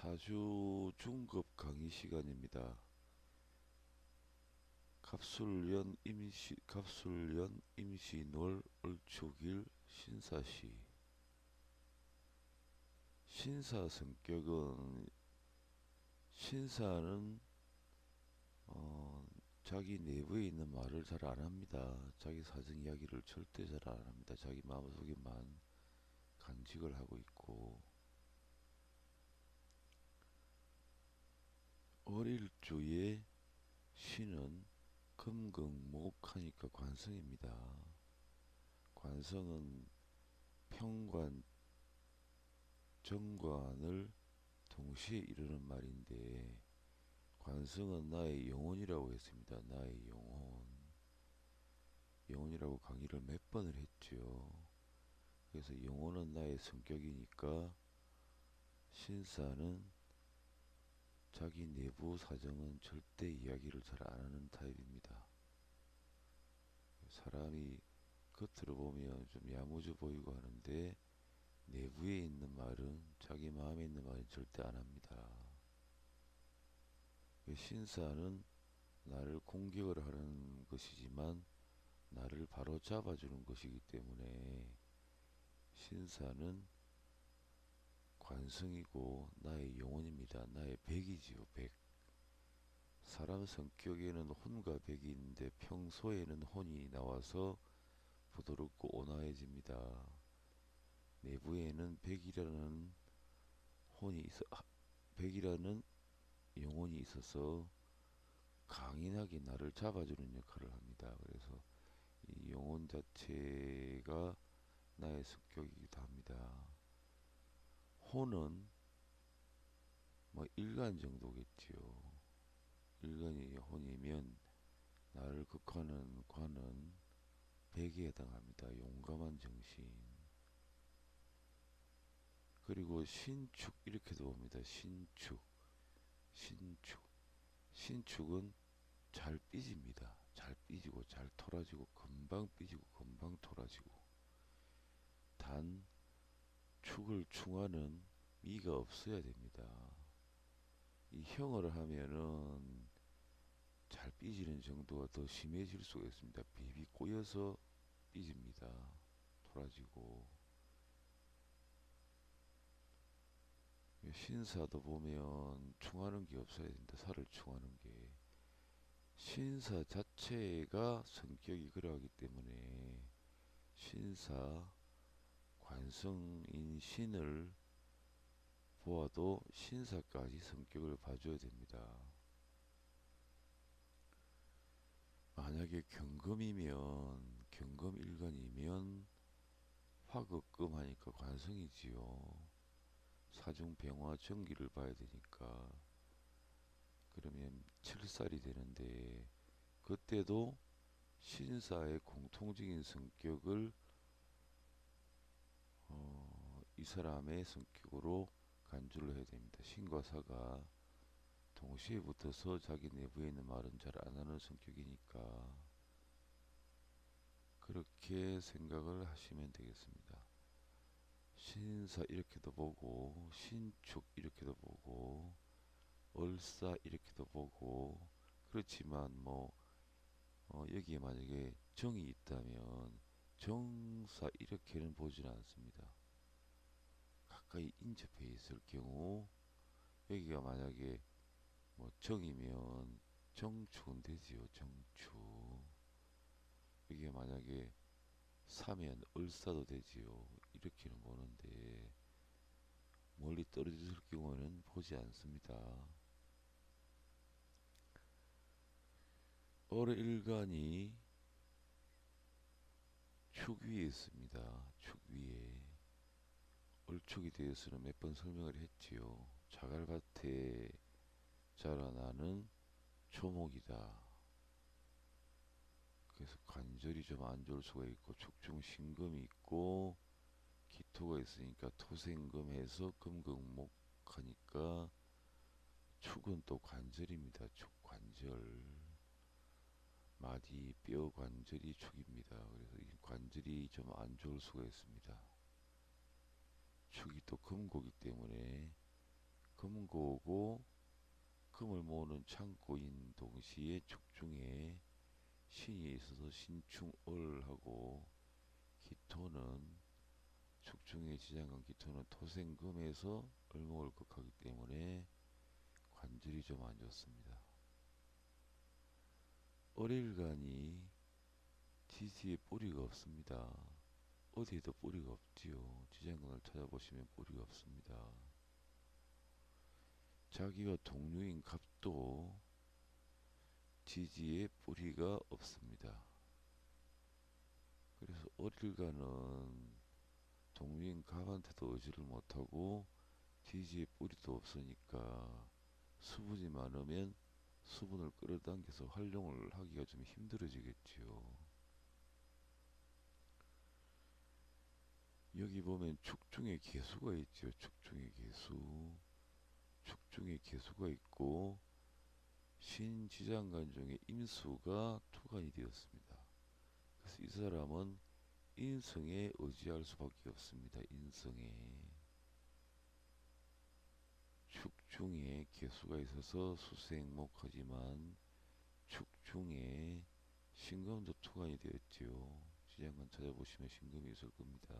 4주 중급 강의 시간입니다. 갑술년 임시놀 을축일 신사시. 신사 성격은, 신사는 자기 내부에 있는 말을 잘 안 합니다. 자기 사정 이야기를 절대 잘 안 합니다. 자기 마음속에만 간직을 하고 있고, 월일주의 신은 금극목하니까 관성입니다. 관성은 평관, 정관을 동시에 이루는 말인데, 관성은 나의 영혼이라고 했습니다. 나의 영혼. 영혼이라고 강의를 몇 번을 했죠. 그래서 영혼은 나의 성격이니까 신사는 자기 내부 사정은 절대 이야기를 잘 안 하는 타입입니다. 사람이 겉으로 보면 좀 야무져 보이고 하는데 내부에 있는 말은, 자기 마음에 있는 말은 절대 안 합니다. 신사는 나를 공격을 하는 것이지만 나를 바로 잡아주는 것이기 때문에 신사는 관성이고 나의 영혼입니다. 나의 백이지요, 백. 사람 성격에는 혼과 백이 있는데 평소에는 혼이 나와서 부드럽고 온화해집니다. 내부에는 백이라는 영혼이 있어서 강인하게 나를 잡아주는 역할을 합니다. 그래서 이 영혼 자체가 나의 성격이기도 합니다. 혼은 뭐 일간 정도겠지요. 일간이 혼이면 나를 극하는 관은 백에 해당합니다. 용감한 정신. 그리고 신축, 이렇게도 봅니다. 신축. 신축은 잘 삐집니다. 잘 삐지고 잘 토라지고, 금방 삐지고 금방 토라지고. 단 축을 충하는 미가 없어야 됩니다. 이 형을 하면은 잘 삐지는 정도가 더 심해질 수가 있습니다. 비비 꼬여서 삐집니다. 토라지고. 신사도 보면 충하는 게 없어야 된다. 살을 충하는 게. 신사 자체가 성격이 그러하기 때문에 신사, 관성인 신을 보아도 신사까지 성격을 봐줘야 됩니다. 만약에 경금일간이면 화극금 하니까 관성이지요. 사중병화 정기를 봐야 되니까. 그러면 7살이 되는데, 그때도 신사의 공통적인 성격을 이 사람의 성격으로 간주를 해야 됩니다. 신과 사가 동시에 붙어서 자기 내부에 있는 말은 잘 안 하는 성격이니까 그렇게 생각을 하시면 되겠습니다. 신사 이렇게도 보고, 신축 이렇게도 보고, 을사 이렇게도 보고. 그렇지만 여기에 만약에 정이 있다면 정사 이렇게는 보지는 않습니다. 가까이 인접해 있을 경우, 여기가 만약에 정이면 정축은 되지요. 정축. 여기가 만약에 사면 을사도 되지요. 이렇게는 보는데 멀리 떨어졌을 경우는 보지 않습니다. 을일간이 축 위에 있습니다. 축 위에. 을축에 대해서는 몇 번 설명을 했지요. 자갈밭에 자라나는 초목이다. 그래서 관절이 좀 안 좋을 수가 있고, 축중 신금이 있고 기토가 있으니까 토생금해서 금극목 하니까 축은 또 관절입니다. 축 관절. 마디 뼈 관절이 축입니다. 그래서 이 관절이 좀 안 좋을 수가 있습니다. 축이 또 금고기 때문에 금고고 금을 모으는 창고인 동시에 축중에 신이 있어서 신충월하고 기토는 축중의 지장간 기토는 토생금에서 을목을 극하기 때문에 관절이 좀 안 좋습니다. 어릴간이 지지에 뿌리가 없습니다. 어디에도 뿌리가 없지요. 지장간을 찾아보시면 뿌리가 없습니다. 자기가 동류인 갑도 지지에 뿌리가 없습니다. 그래서 어릴간은 동류인 갑한테도 의지를 못하고 지지에 뿌리도 없으니까 수분이 많으면 수분을 끌어당겨서 활용을 하기가 좀 힘들어지겠지요. 여기 보면 축중에 개수가 있죠. 축중에 개수. 축중에 개수가 있고 신지장간 중에 임수가 투간이 되었습니다. 그래서 이 사람은 인성에 의지할 수밖에 없습니다. 인성에. 축중에 개수가 있어서 수생목하지만 축중에 신금도 투간이 되었지요. 지장간 찾아보시면 신금이 있을 겁니다.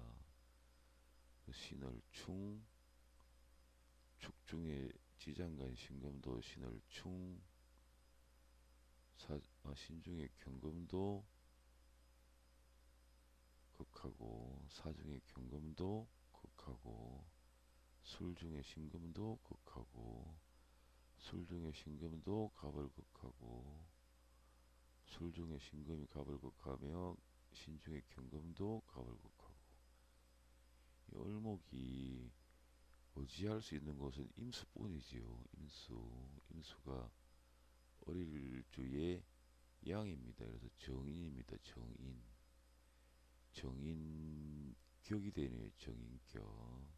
신월충, 축중에 지장간 신금도 신월충, 신중에 경금도 극하고 사중에 경금도 극하고 술중에 신금도 극하고 술중에 신금도 갑을 극하고 술중에 신금이 갑을 극하며 신중에 경금도 갑을 극하고 이 을목이 의지할 수 있는 것은 임수뿐이지요. 임수가 어릴 주의 양입니다. 그래서 정인입니다. 정인격이 되네요. 정인격.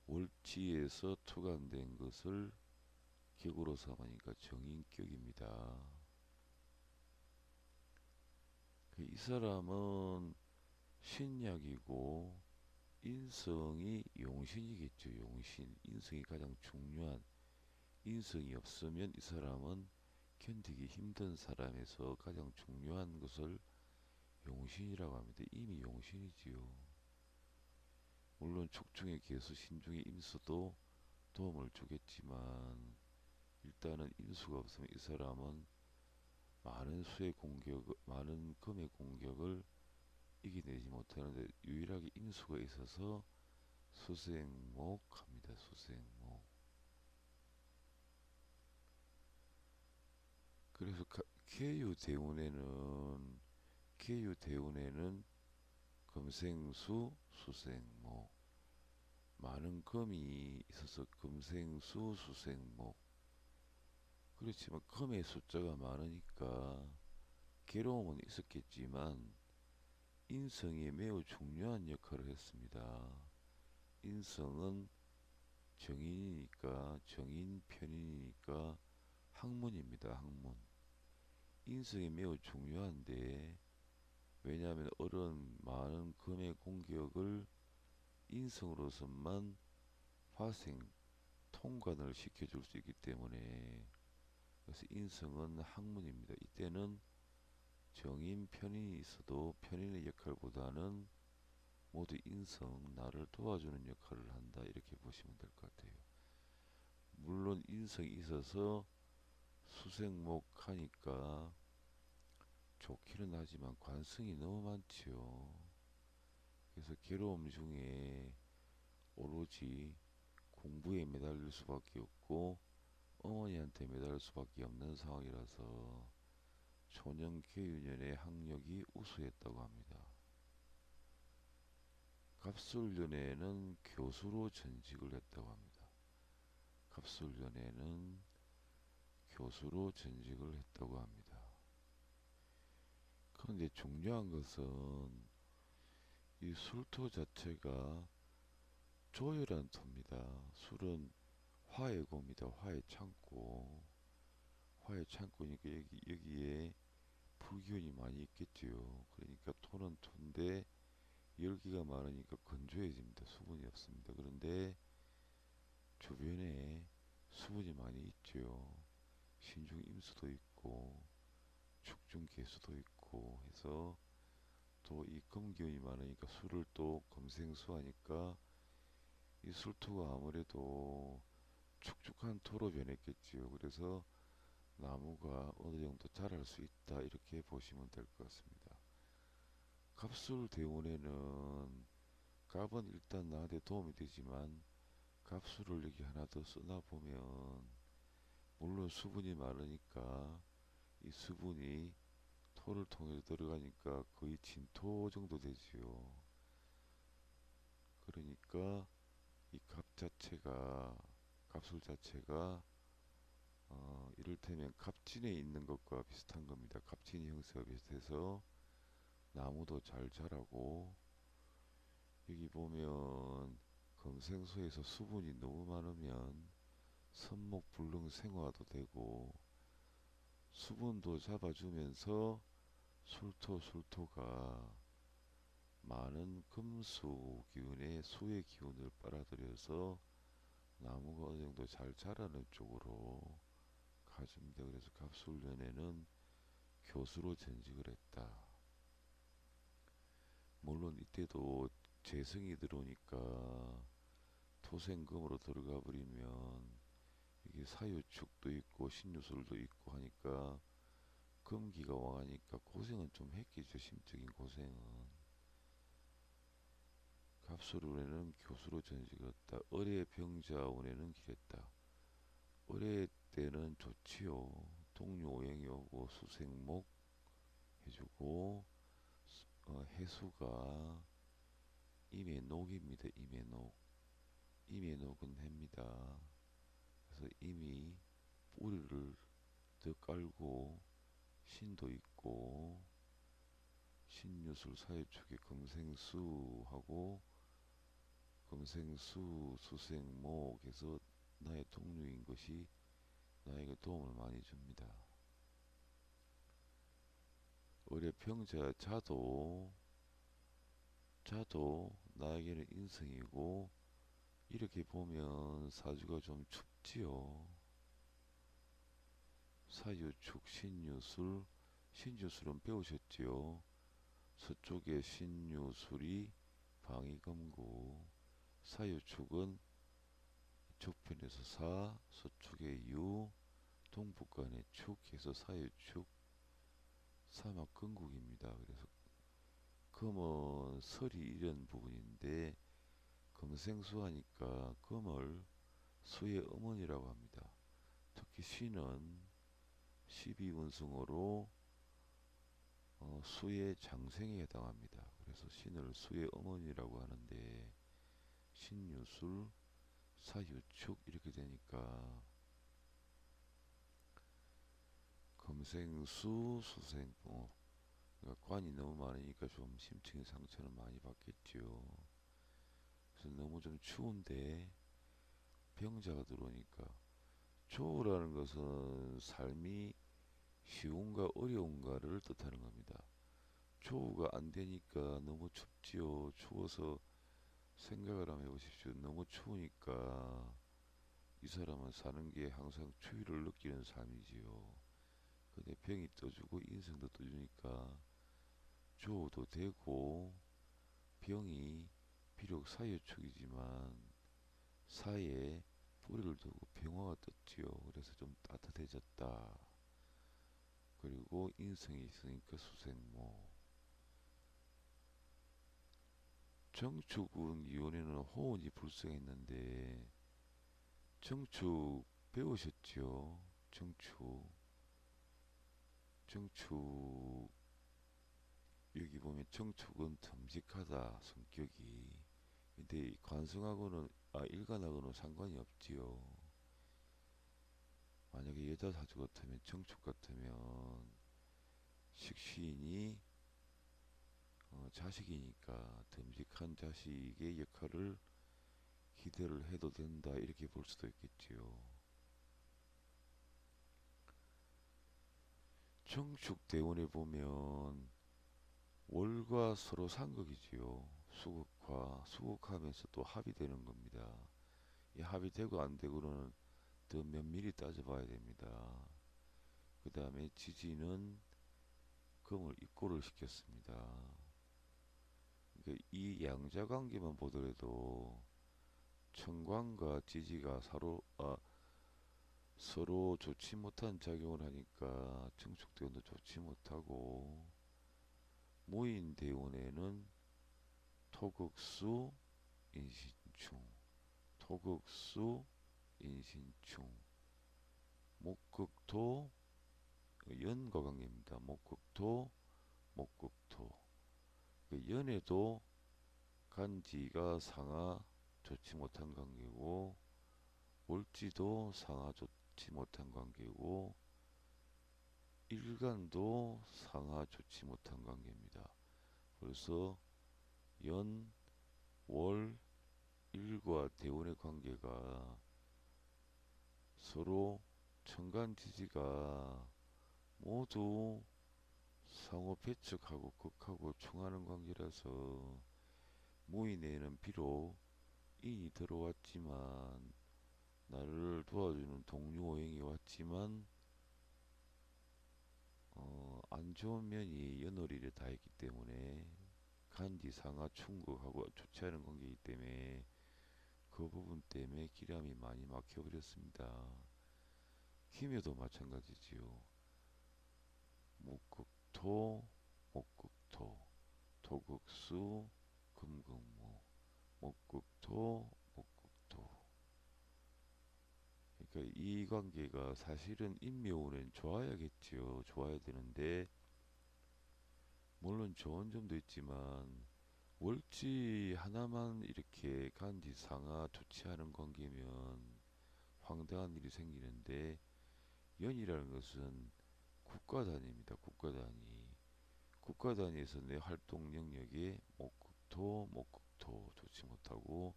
월지에서 투간된 것을 격으로 삼으니까 정인격입니다. 이 사람은 신약이고 인성이 용신이겠죠. 용신. 인성이 가장 중요한. 인성이 없으면 이 사람은 견디기 힘든 사람에서 가장 중요한 것을 용신이라고 합니다. 이미 용신이지요. 물론 축중의 개수, 신중의 임수도 도움을 주겠지만 일단은 임수가 없으면 이 사람은 많은 금의 공격을 이겨내지 못하는데 유일하게 임수가 있어서 수생목합니다. 수생목. 그래서 계유대운에는 금생수 수생목 많은 금이 있어서 금생수 수생목. 그렇지만 금의 숫자가 많으니까 괴로움은 있었겠지만 인성이 매우 중요한 역할을 했습니다. 인성은 정인편이니까 학문입니다. 학문. 인성이 매우 중요한데 왜냐하면 많은 금의 공격을 인성으로서만 통관을 시켜줄 수 있기 때문에 그래서 인성은 학문입니다. 이때는 정인 편인이 있어도 편인의 역할보다는 모두 인성, 나를 도와주는 역할을 한다 이렇게 보시면 될 것 같아요. 물론 인성이 있어서 수생목하니까 좋기는 하지만 관성이 너무 많지요. 그래서 괴로움 중에 오로지 공부에 매달릴 수밖에 없고 어머니한테 매달릴 수밖에 없는 상황이라서 초년계유년의 학력이 우수했다고 합니다. 갑술년에는 교수로 전직을 했다고 합니다. 갑술년에는 교수로 전직을 했다고 합니다. 그런데 중요한 것은 이 술토 자체가 조열한 토입니다. 술은 화의 고입니다. 화의 창고. 화의 창고니까 여기에 불기운이 많이 있겠지요. 그러니까 토는 토인데 열기가 많으니까 건조해집니다. 수분이 없습니다. 그런데 주변에 수분이 많이 있죠. 신중 임수도 있고 축중 개수도 있고 해서 또 이 금기운이 많으니까 술을 또 금생수하니까 이 술토가 아무래도 축축한 토로 변했겠지요. 그래서 나무가 어느 정도 자랄 수 있다 이렇게 보시면 될 것 같습니다. 갑술 대운에는 갑은 일단 나한테 도움이 되지만 갑술을 여기 하나 더 쓰나 보면 물론 수분이 많으니까 이 수분이 토를 통해서 들어가니까 거의 진토 정도 되지요. 그러니까 이 갑 자체가 갑술 자체가 이를테면 갑진에 있는 것과 비슷한 겁니다. 갑진 형태가 비슷해서 나무도 잘 자라고 여기 보면 금생수에서 수분이 너무 많으면 선목불능생화도 되고 수분도 잡아주면서 술토가 많은 금수 기운의 수의 기운을 빨아들여서 나무가 어느 정도 잘 자라는 쪽으로 가줍니다. 그래서 갑술년에는 교수로 전직을 했다. 물론 이때도 재성이 들어오니까 토생금으로 들어가 버리면 이게 사유축도 있고 신유술도 있고 하니까 금기가 왕하니까 고생은 좀 했겠죠. 심적인 고생은. 갑술운에는 교수로 전직을 했다. 을의 병자운에는 길했다. 을의 때는 좋지요. 동료오행이 오고 수생목 해주고 해수가 임의녹입니다. 임의녹. 임의녹은 해입니다. 그래서 임이 뿌리를 더 깔고 신도 있고 신유술 사유축에 금생수하고 금생수 수생목에서 나의 동료인 것이 나에게 도움을 많이 줍니다. 을의 병자 자도 나에게는 인성이고 이렇게 보면 사주가 좀 춥지요. 사유축 신유술은 배우셨지요. 서쪽에 신유술이 방위금고 사유축은 조편에서 사 서축에 유 동북간에 축 해서 사유축 사막근국입니다. 그래서 금은 설이 이런 부분인데 금생수하니까 금을 수의 어머니라고 합니다. 특히 신은 12운승으로 수의 장생에 해당합니다. 그래서 신을 수의 어머니라고 하는데 신유술, 사유축 이렇게 되니까 금생수, 수생목 그러니까 관이 너무 많으니까 좀 심층의 상처는 많이 받겠죠. 그래서 너무 좀 추운데 병자가 들어오니까 조우라는 것은 삶이 쉬운가 어려운가를 뜻하는 겁니다. 조우가 안 되니까 너무 춥지요. 추워서 생각을 한번 해보십시오. 너무 추우니까 이 사람은 사는 게 항상 추위를 느끼는 삶이지요. 근데 병이 떠주고 인생도 떠주니까 조우도 되고 병이 비록 사유축이지만 사이에 뿌리를 두고 병화가 떴지요. 그래서 좀 따뜻해졌다. 그리고 인성이 있으니까 수생모. 정축은 이혼에는 호운이 불성했는데 정축 배우셨죠? 정축 여기 보면 정축은 듬직하다 성격이. 근데 관성하고는 일간하고는 상관이 없지요. 만약에 여자 사주 같으면 정축 같으면 식신이 자식이니까 듬직한 자식의 역할을 기대를 해도 된다 이렇게 볼 수도 있겠지요. 정축 대운에 보면 월과 서로 상극이지요. 수극하면서 또 합이 되는 겁니다. 이 합의되고 안 되고는 더 면밀히 따져봐야 됩니다. 그 다음에 지지는 금을 입고를 시켰습니다. 그러니까 이 양자 관계만 보더라도 청광과 지지가 서로 좋지 못한 작용을 하니까 청축대원도 좋지 못하고, 무인대원에는 토극수 인신충, 토극수 인신충, 목극토 연과 관계입니다. 목극토 목극토. 연에도 간지가 상하 좋지 못한 관계고, 월지도 상하 좋지 못한 관계고, 일간도 상하 좋지 못한 관계입니다. 그래서 연, 월, 일과 대운의 관계가 서로 천간지지가 모두 상호 배척하고 극하고 충하는 관계라서, 무인에는 비록 인이 들어왔지만, 나를 도와주는 동료오행이 왔지만 안 좋은 면이 연월일에 다 있기 때문에, 간지 상하 충극하고 좋지 않은 관계이기 때문에 그 부분 때문에 기람이 많이 막혀버렸습니다. 기묘도 마찬가지지요. 목극토 목극토, 토극수 금극목, 목극토 목극토. 그러니까 이 관계가 사실은 인묘운은 좋아야겠지요. 좋아야 되는데, 물론 좋은 점도 있지만 월지 하나만 이렇게 간지 상하 좋지 않은 관계면 황당한 일이 생기는데, 연이라는 것은 국가 단위입니다. 국가 단위. 국가 단위에서 내 활동 영역에 목극토 좋지 못하고,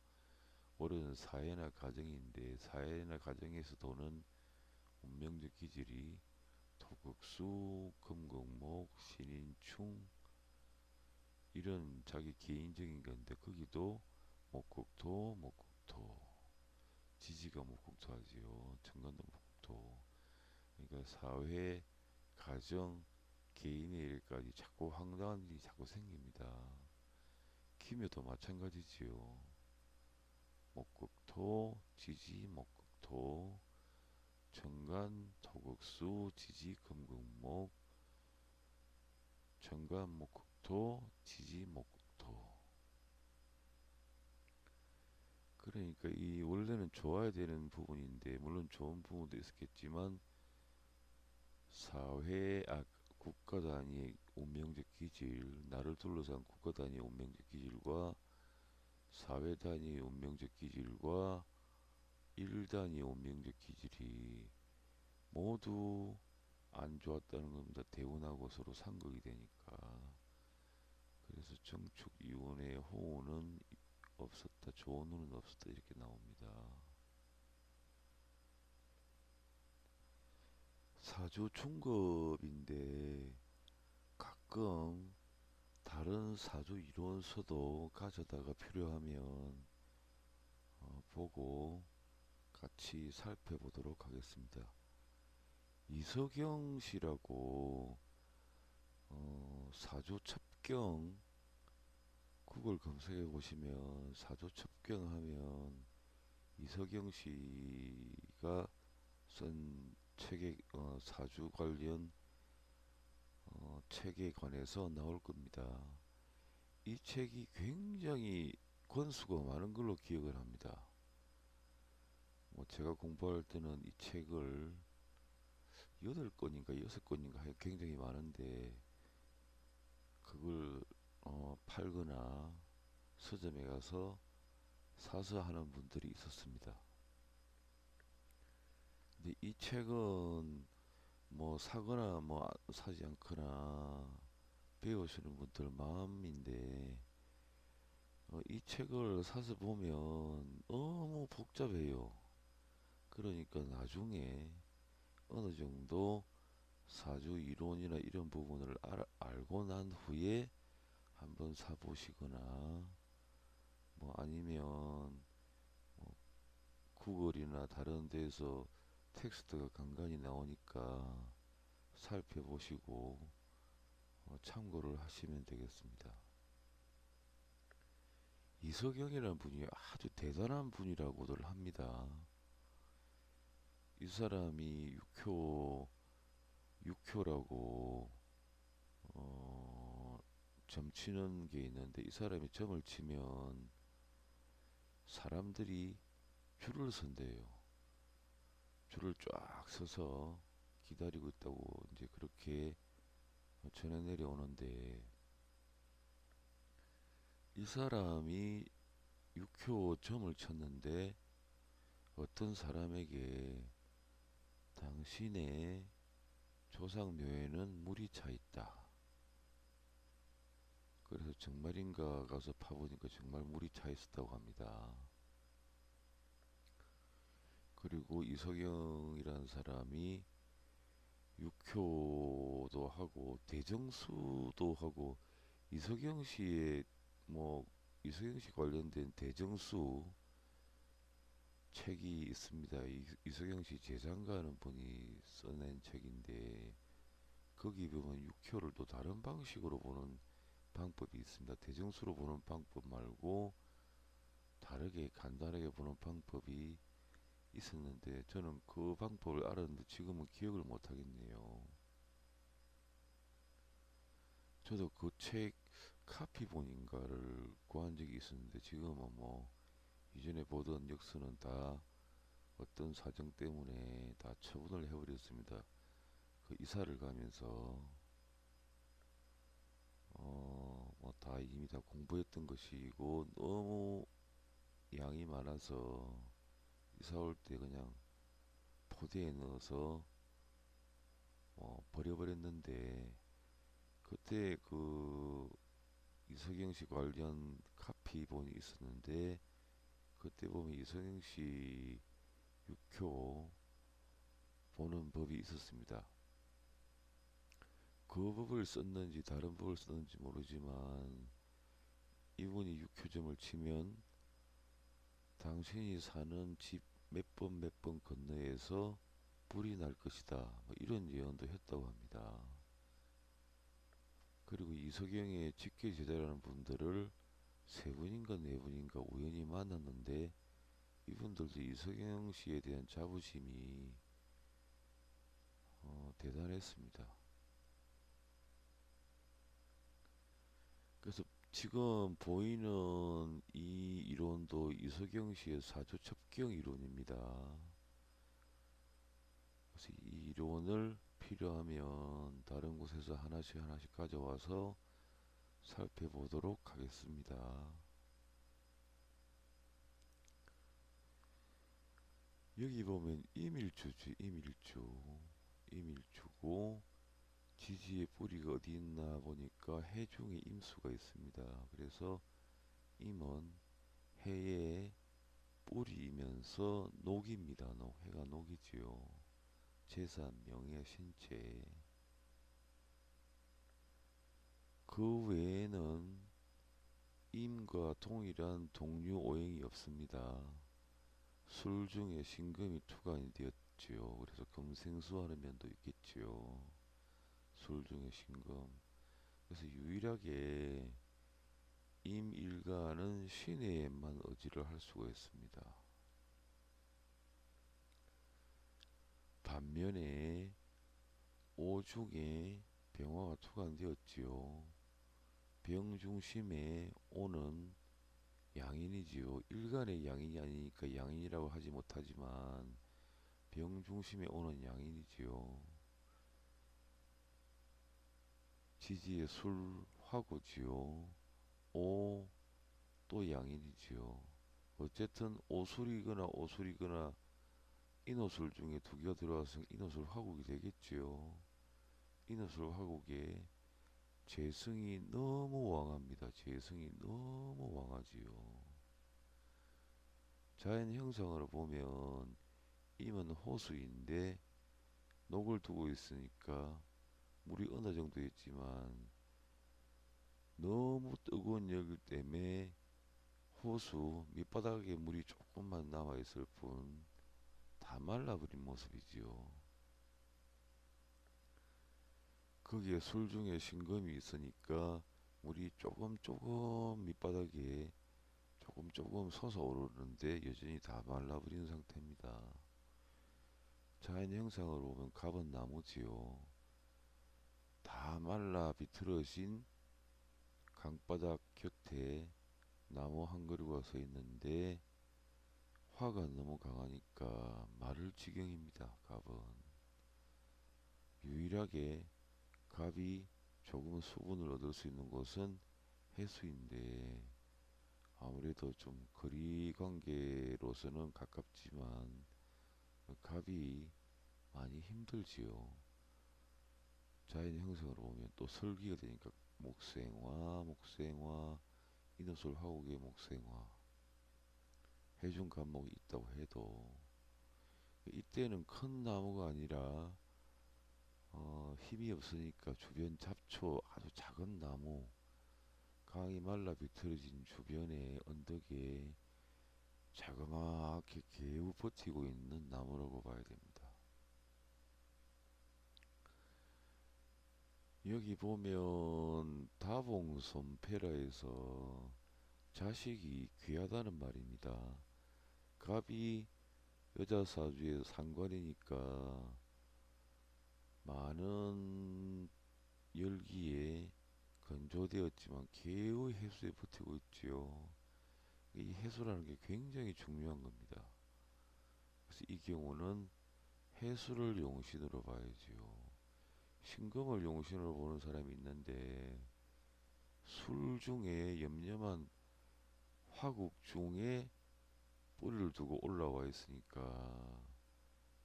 월은 사회나 가정인데 사회나 가정에서 도는 운명적 기질이 토극수 금극목 신인충, 이런 자기 개인적인 건데, 거기도 목극토 지지가 목극토하지요. 천간도 목극토. 그러니까 사회, 가정, 개인의 일까지 자꾸 황당한 일이 자꾸 생깁니다. 기묘도 마찬가지지요. 목극토 지지 목극토, 천간 토극수 지지 금극목, 천간 목극토 지지 목극토. 그러니까 이 원래는 좋아야 되는 부분인데, 물론 좋은 부분도 있었겠지만, 사회, 국가 단위의 운명적 기질, 나를 둘러싼 국가 단위의 운명적 기질과 사회 단위의 운명적 기질과 일 단위의 운명적 기질이 모두 안 좋았다는 겁니다. 대운하고 서로 상극이 되니까. 그래서 정축 이운의 호우는 없었다, 좋은 운은 없었다, 이렇게 나옵니다. 사주 충급인데 가끔 다른 사주 이론서도 가져다가 필요하면 보고 같이 살펴보도록 하겠습니다. 이석영 씨라고 사주 첩경, 구글 검색해 보시면 사주 첩경 하면 이석영 씨가 쓴 책에 사주 관련 책에 관해서 나올 겁니다. 이 책이 굉장히 권수가 많은 걸로 기억을 합니다. 뭐 제가 공부할 때는 이 책을 8권인가 6권인가 굉장히 많은데, 그걸 팔거나 서점에 가서 사서 하는 분들이 있었습니다. 근데 이 책은 뭐 사거나 뭐 사지 않거나 배우시는 분들 마음인데, 이 책을 사서 보면 너무 복잡해요. 그러니까 나중에 어느 정도 사주 이론이나 이런 부분을 알고 난 후에 한번 사보시거나, 뭐 아니면 구글이나 다른 데서 텍스트가 간간히 나오니까 살펴보시고 참고를 하시면 되겠습니다. 이석영이라는 분이 아주 대단한 분이라고들 합니다. 이 사람이 육효라고 점 치는 게 있는데, 이 사람이 점을 치면 사람들이 줄을 선대요. 줄을 쫙 서서 기다리고 있다고 이제 그렇게 전해 내려오는데, 이 사람이 6호 점을 쳤는데 어떤 사람에게 당신의 조상묘에는 물이 차 있다. 그래서 정말인가 가서 파보니까 정말 물이 차 있었다고 합니다. 그리고 이석영이라는 사람이 육효도 하고 대정수도 하고, 이석영 씨의 뭐 이석영 씨 관련된 대정수 책이 있습니다. 이석영 씨 재장가하는 분이 써낸 책인데, 거기 보면 육효를 또 다른 방식으로 보는 방법이 있습니다. 대정수로 보는 방법 말고 다르게 간단하게 보는 방법이 있었는데, 저는 그 방법을 알았는데 지금은 기억을 못 하겠네요. 저도 그 책 카피본인가를 구한 적이 있었는데, 지금은 뭐 이전에 보던 역서는 다 어떤 사정 때문에 다 처분을 해버렸습니다. 그 이사를 가면서 뭐 다 이미 다 공부했던 것이고, 너무 양이 많아서 이사 올 때 그냥 포대에 넣어서 버려버렸는데, 그때 그 이석영 씨 관련 카피본이 있었는데, 그때 보면 이석영 씨 육효 보는 법이 있었습니다. 그 법을 썼는지 다른 법을 썼는지 모르지만, 이분이 육효점을 치면 당신이 사는 집 몇 번 몇 번 건너에서 불이 날 것이다, 뭐 이런 예언도 했다고 합니다. 그리고 이석영의 직계 제자라는 분들을 세 분인가 네 분인가 우연히 만났는데, 이분들도 이석영 씨에 대한 자부심이 대단했습니다. 그래서 지금 보이는 이 이론도 이석영 씨의 사주 첩경 이론입니다. 그래서 이 이론을 필요하면 다른 곳에서 하나씩 하나씩 가져와서 살펴보도록 하겠습니다. 여기 보면 임일주지, 임일주고 지지의 뿌리가 어디 있나 보니까 해 중에 임수가 있습니다. 그래서 임은 해의 뿌리이면서 녹입니다. 해가 녹이지요. 재산, 명예, 신체. 그 외에는 임과 동일한 동류 오행이 없습니다. 술 중에 신금이 투간이 되었지요. 그래서 금생수하는 면도 있겠지요. 술 중에 신금. 그래서 유일하게 임일가는 신에만 의지를 할 수가 있습니다. 반면에 오중에 병화가 투간되었지요. 병중심에 오는 양인이지요. 일간의 양인이 아니니까 양인이라고 하지 못하지만 병중심에 오는 양인이지요. 지지의 술 화구지요. 오 또 양인이지요. 어쨌든 오술이거나 인오술 중에 두 개가 들어와서 인오술 화국이 되겠지요. 인오술 화국에 재성이 너무 왕합니다. 재성이 너무 왕하지요. 자연 형상으로 보면 임은 호수인데 녹을 두고 있으니까 물이 어느 정도 있지만, 너무 뜨거운 열기 때문에 호수 밑바닥에 물이 조금만 남아 있을 뿐 다 말라버린 모습이지요. 거기에 술 중에 신금이 있으니까 물이 조금 조금 밑바닥에 조금 조금 솟아오르는데 여전히 다 말라버린 상태입니다. 자연 형상으로 보면 갑은 나무지요. 다 말라 비틀어진 강바닥 곁에 나무 한 그루가 서 있는데 화가 너무 강하니까 마를 지경입니다. 갑은 유일하게 갑이 조금 수분을 얻을 수 있는 곳은 해수인데 아무래도 좀 거리 관계로서는 가깝지만 갑이 많이 힘들지요. 자연 형성으로 보면 또 설기가 되니까 목생화, 목생화, 인호술 화곡의 목생화, 해중 감목이 있다고 해도 이때는 큰 나무가 아니라 힘이 없으니까 주변 잡초 아주 작은 나무, 강이 말라 비틀어진 주변의 언덕에 자그마하게 개우 버티고 있는 나무라고 봐야 됩니다. 여기 보면 다봉손패라에서 자식이 귀하다는 말입니다. 갑이 여자 사주의 상관이니까 많은 열기에 건조되었지만 개의 해수에 버티고 있지요. 이 해수라는 게 굉장히 중요한 겁니다. 그래서 이 경우는 해수를 용신으로 봐야지요. 신금을 용신으로 보는 사람이 있는데 술 중에 염려만 화국 중에 뿌리를 두고 올라와 있으니까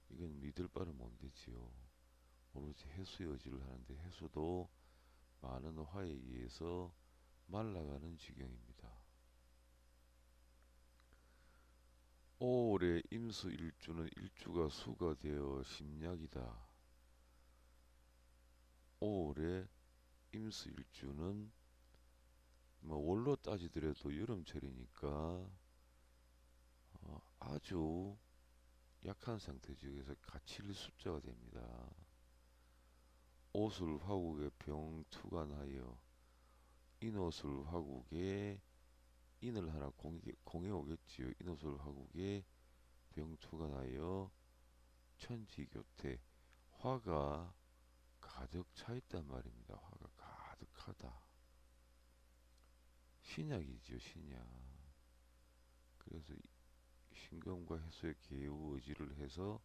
이건 믿을 바는 못 되지요. 오로지 해수의 의지를 하는데 해수도 많은 화에 의해서 말라가는 지경입니다. 5월에 임수 일주는 일주가 수가 되어 심약이다. 5월에 임수 일주는 뭐 월로 따지더라도 여름철이니까 아주 약한 상태죠. 그래서 가칠 숫자가 됩니다. 오술 화국의 병투간하여 인오술 화국에 인을 하나 공해 오겠지요. 인오술 화국에 병투간하여 천지교태 화가 가득 차 있단 말입니다. 화가 가득하다. 신약이지요, 신약. 그래서 신금과 해수의 개우 의지를 해서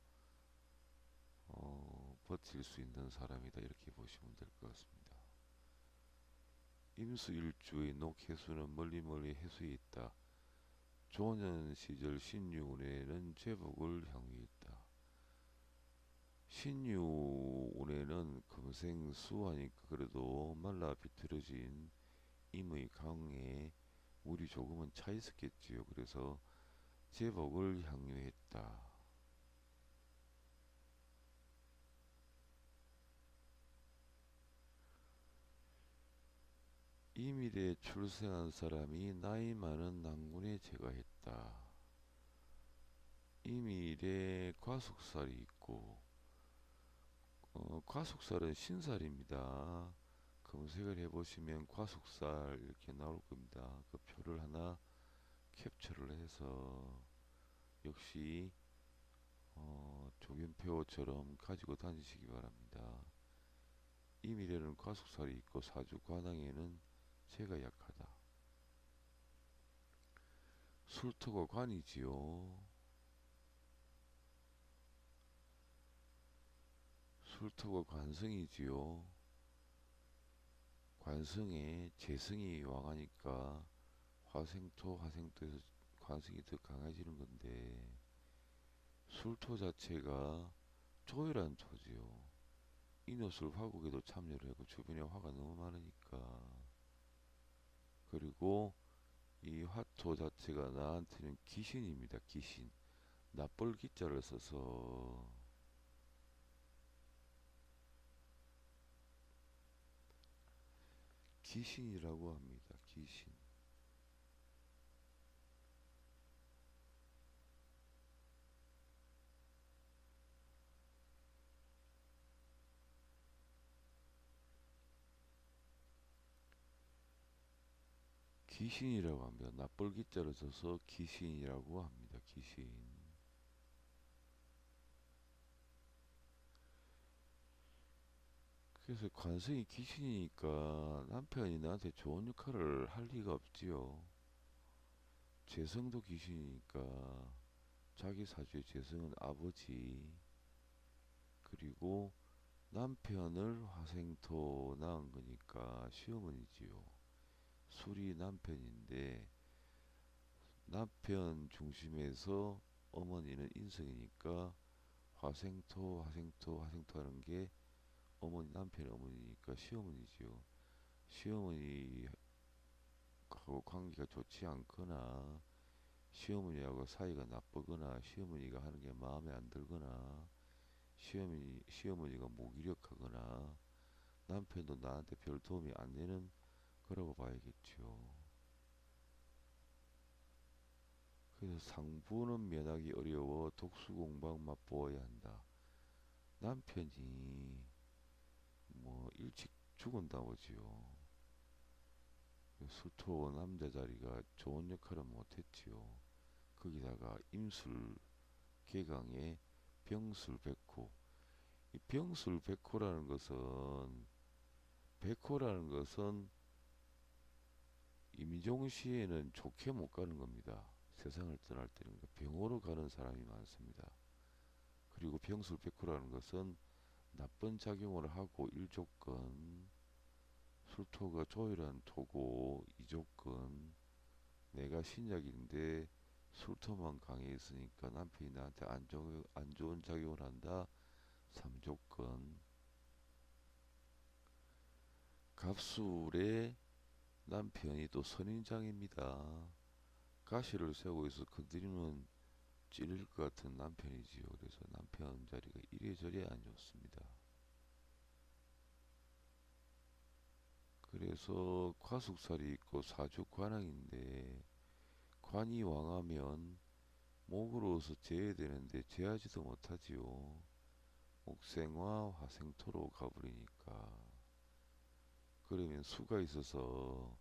버틸 수 있는 사람이다 이렇게 보시면 될 것 같습니다. 임수일주의 녹해수는 멀리 해수에 있다. 조년 시절 신유운에는 제복을 향유했다. 신유운에는 금생수하니까 그래도 말라 비틀어진 임의 강에 물이 조금은 차 있었겠지요. 그래서 제복을 향유했다. 이밀에 출생한 사람이 나이 많은 난군에 제가했다. 이밀에 과숙살이 있고 과숙살은 신살입니다. 검색을 해보시면 과숙살 이렇게 나올 겁니다. 그 표를 하나 캡처를 해서 역시 조견표처럼 가지고 다니시기 바랍니다. 이밀에는 과숙살이 있고 사주 관항에는 재가 약하다. 술토가 관이지요. 술토가 관성이지요. 관성에 재성이 왕하니까 화생토에서 관성이 더 강해지는 건데 술토 자체가 조율한 토지요. 인호술 화국에도 참여를 하고 주변에 화가 너무 많으니까. 그리고 이 화토 자체가 나한테는 기신입니다. 기신. 납볼 기자를 써서 기신이라고 합니다. 기신. 귀신이라고 합니다. 낯벌기자로 써서 귀신이라고 합니다. 귀신. 그래서 관성이 귀신이니까 남편이 나한테 좋은 역할을 할 리가 없지요. 재성도 귀신이니까 자기 사주의 재성은 아버지, 그리고 남편을 화생토 낳은 거니까 시어머니지요. 술이 남편인데 남편 중심에서 어머니는 인성이니까 화생토 화생토 화생토 하는 게 어머니, 남편의 어머니니까 시어머니지요. 시어머니하고 관계가 좋지 않거나 시어머니하고 사이가 나쁘거나 시어머니가 하는 게 마음에 안 들거나 시어머니가 무기력하거나 남편도 나한테 별 도움이 안 되는 거라고 봐야겠죠. 그래서 상부는 면하기 어려워 독수공방 맛보아야 한다. 남편이 뭐 일찍 죽은다 보지요. 수토 남자 자리가 좋은 역할은 못했지요. 거기다가 임술 개강에 병술백호. 이 병술백호라는 것은 백호라는 것은 임종시에는 좋게 못 가는 겁니다. 세상을 떠날 때는 병으로 가는 사람이 많습니다. 그리고 병술백호라는 것은 나쁜 작용을 하고 1조건, 술토가 조일한 토고 2조건, 내가 신약인데 술토만 강해 있으니까 남편이 나한테 안 좋은 작용을 한다. 3조건. 갑술에 남편이 또 선인장입니다. 가시를 세우고 있어 건드리면 찔릴 것 같은 남편이지요. 그래서 남편 자리가 이래저래 안 좋습니다. 그래서 과숙살이 있고 사주관왕인데 관이 왕하면 목으로서 재야 되는데 재하지도 못하지요. 목생화 화생토로 가버리니까. 그러면 수가 있어서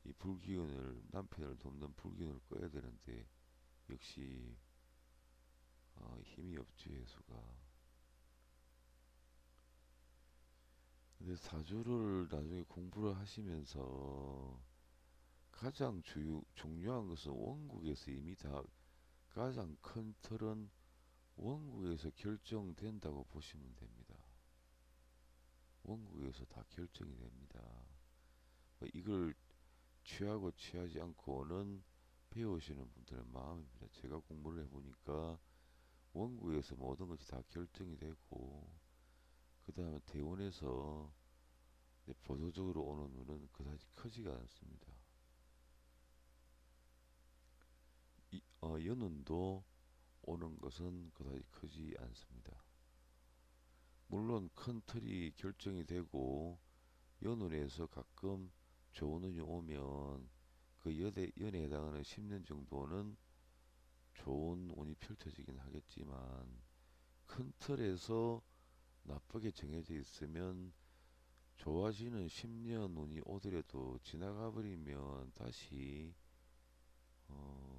이 불기운을 남편을 돕는 불기운을 꺼야 되는데 역시 힘이 없지 해수가. 근데 사주를 나중에 공부를 하시면서 가장 중요한 것은 원국에서 이미 다 가장 큰 틀은 원국에서 결정된다고 보시면 됩니다. 원국에서 다 결정이 됩니다. 이걸 취하고 취하지 않고는 배우시는 분들의 마음입니다. 제가 공부를 해보니까 원국에서 모든 것이 다 결정이 되고 그 다음에 대원에서 보조적으로 오는 눈은 그다지 크지가 않습니다. 연운도 오는 것은 그다지 크지 않습니다. 물론 큰 틀이 결정이 되고 연운에서 가끔 좋은 운이 오면 그 연에 해당하는 10년 정도는 좋은 운이 펼쳐지긴 하겠지만 큰 틀에서 나쁘게 정해져 있으면 좋아지는 10년 운이 오더라도 지나가 버리면 다시 어,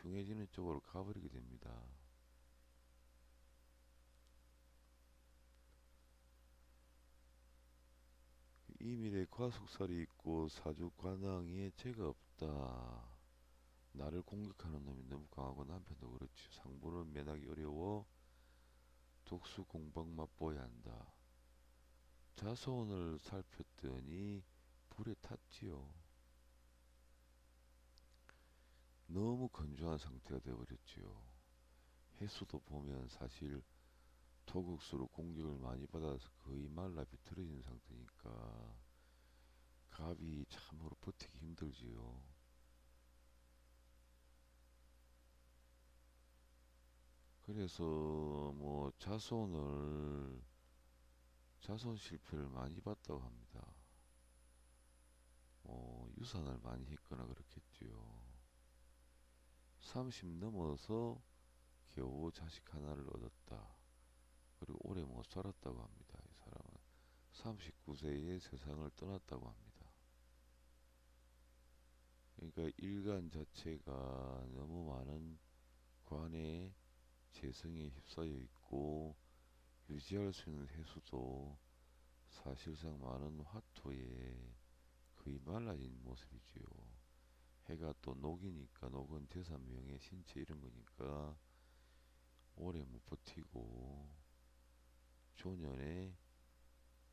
흉해지는 쪽으로 가버리게 됩니다. 이밀에 과속살이 있고 사주관왕에 죄가 없다. 나를 공격하는 놈이 너무 강하고 남편도 그렇지. 상부는 면하기 어려워 독수 공방 맛보야 한다. 자손을 살폈더니 불에 탔지요. 너무 건조한 상태가 되어버렸지요. 해수도 보면 사실 토국수로 공격을 많이 받아서 거의 말라 비틀어진 상태니까 갑이 참으로 버티기 힘들지요. 그래서 뭐 자손 실패를 많이 봤다고 합니다. 유산을 많이 했거나 그렇겠지요. 30 넘어서 겨우 자식 하나를 얻었다. 그리고 오래 못 살았다고 합니다. 이 사람은 39세에 세상을 떠났다고 합니다. 그러니까 일간 자체가 너무 많은 관의 재성에 휩싸여 있고 유지할 수 있는 해수도 사실상 많은 화토에 거의 말라진 모습이지요. 해가 또 녹이니까 녹은 재산, 명예, 신체 이런 거니까 오래 못 버티고 조년에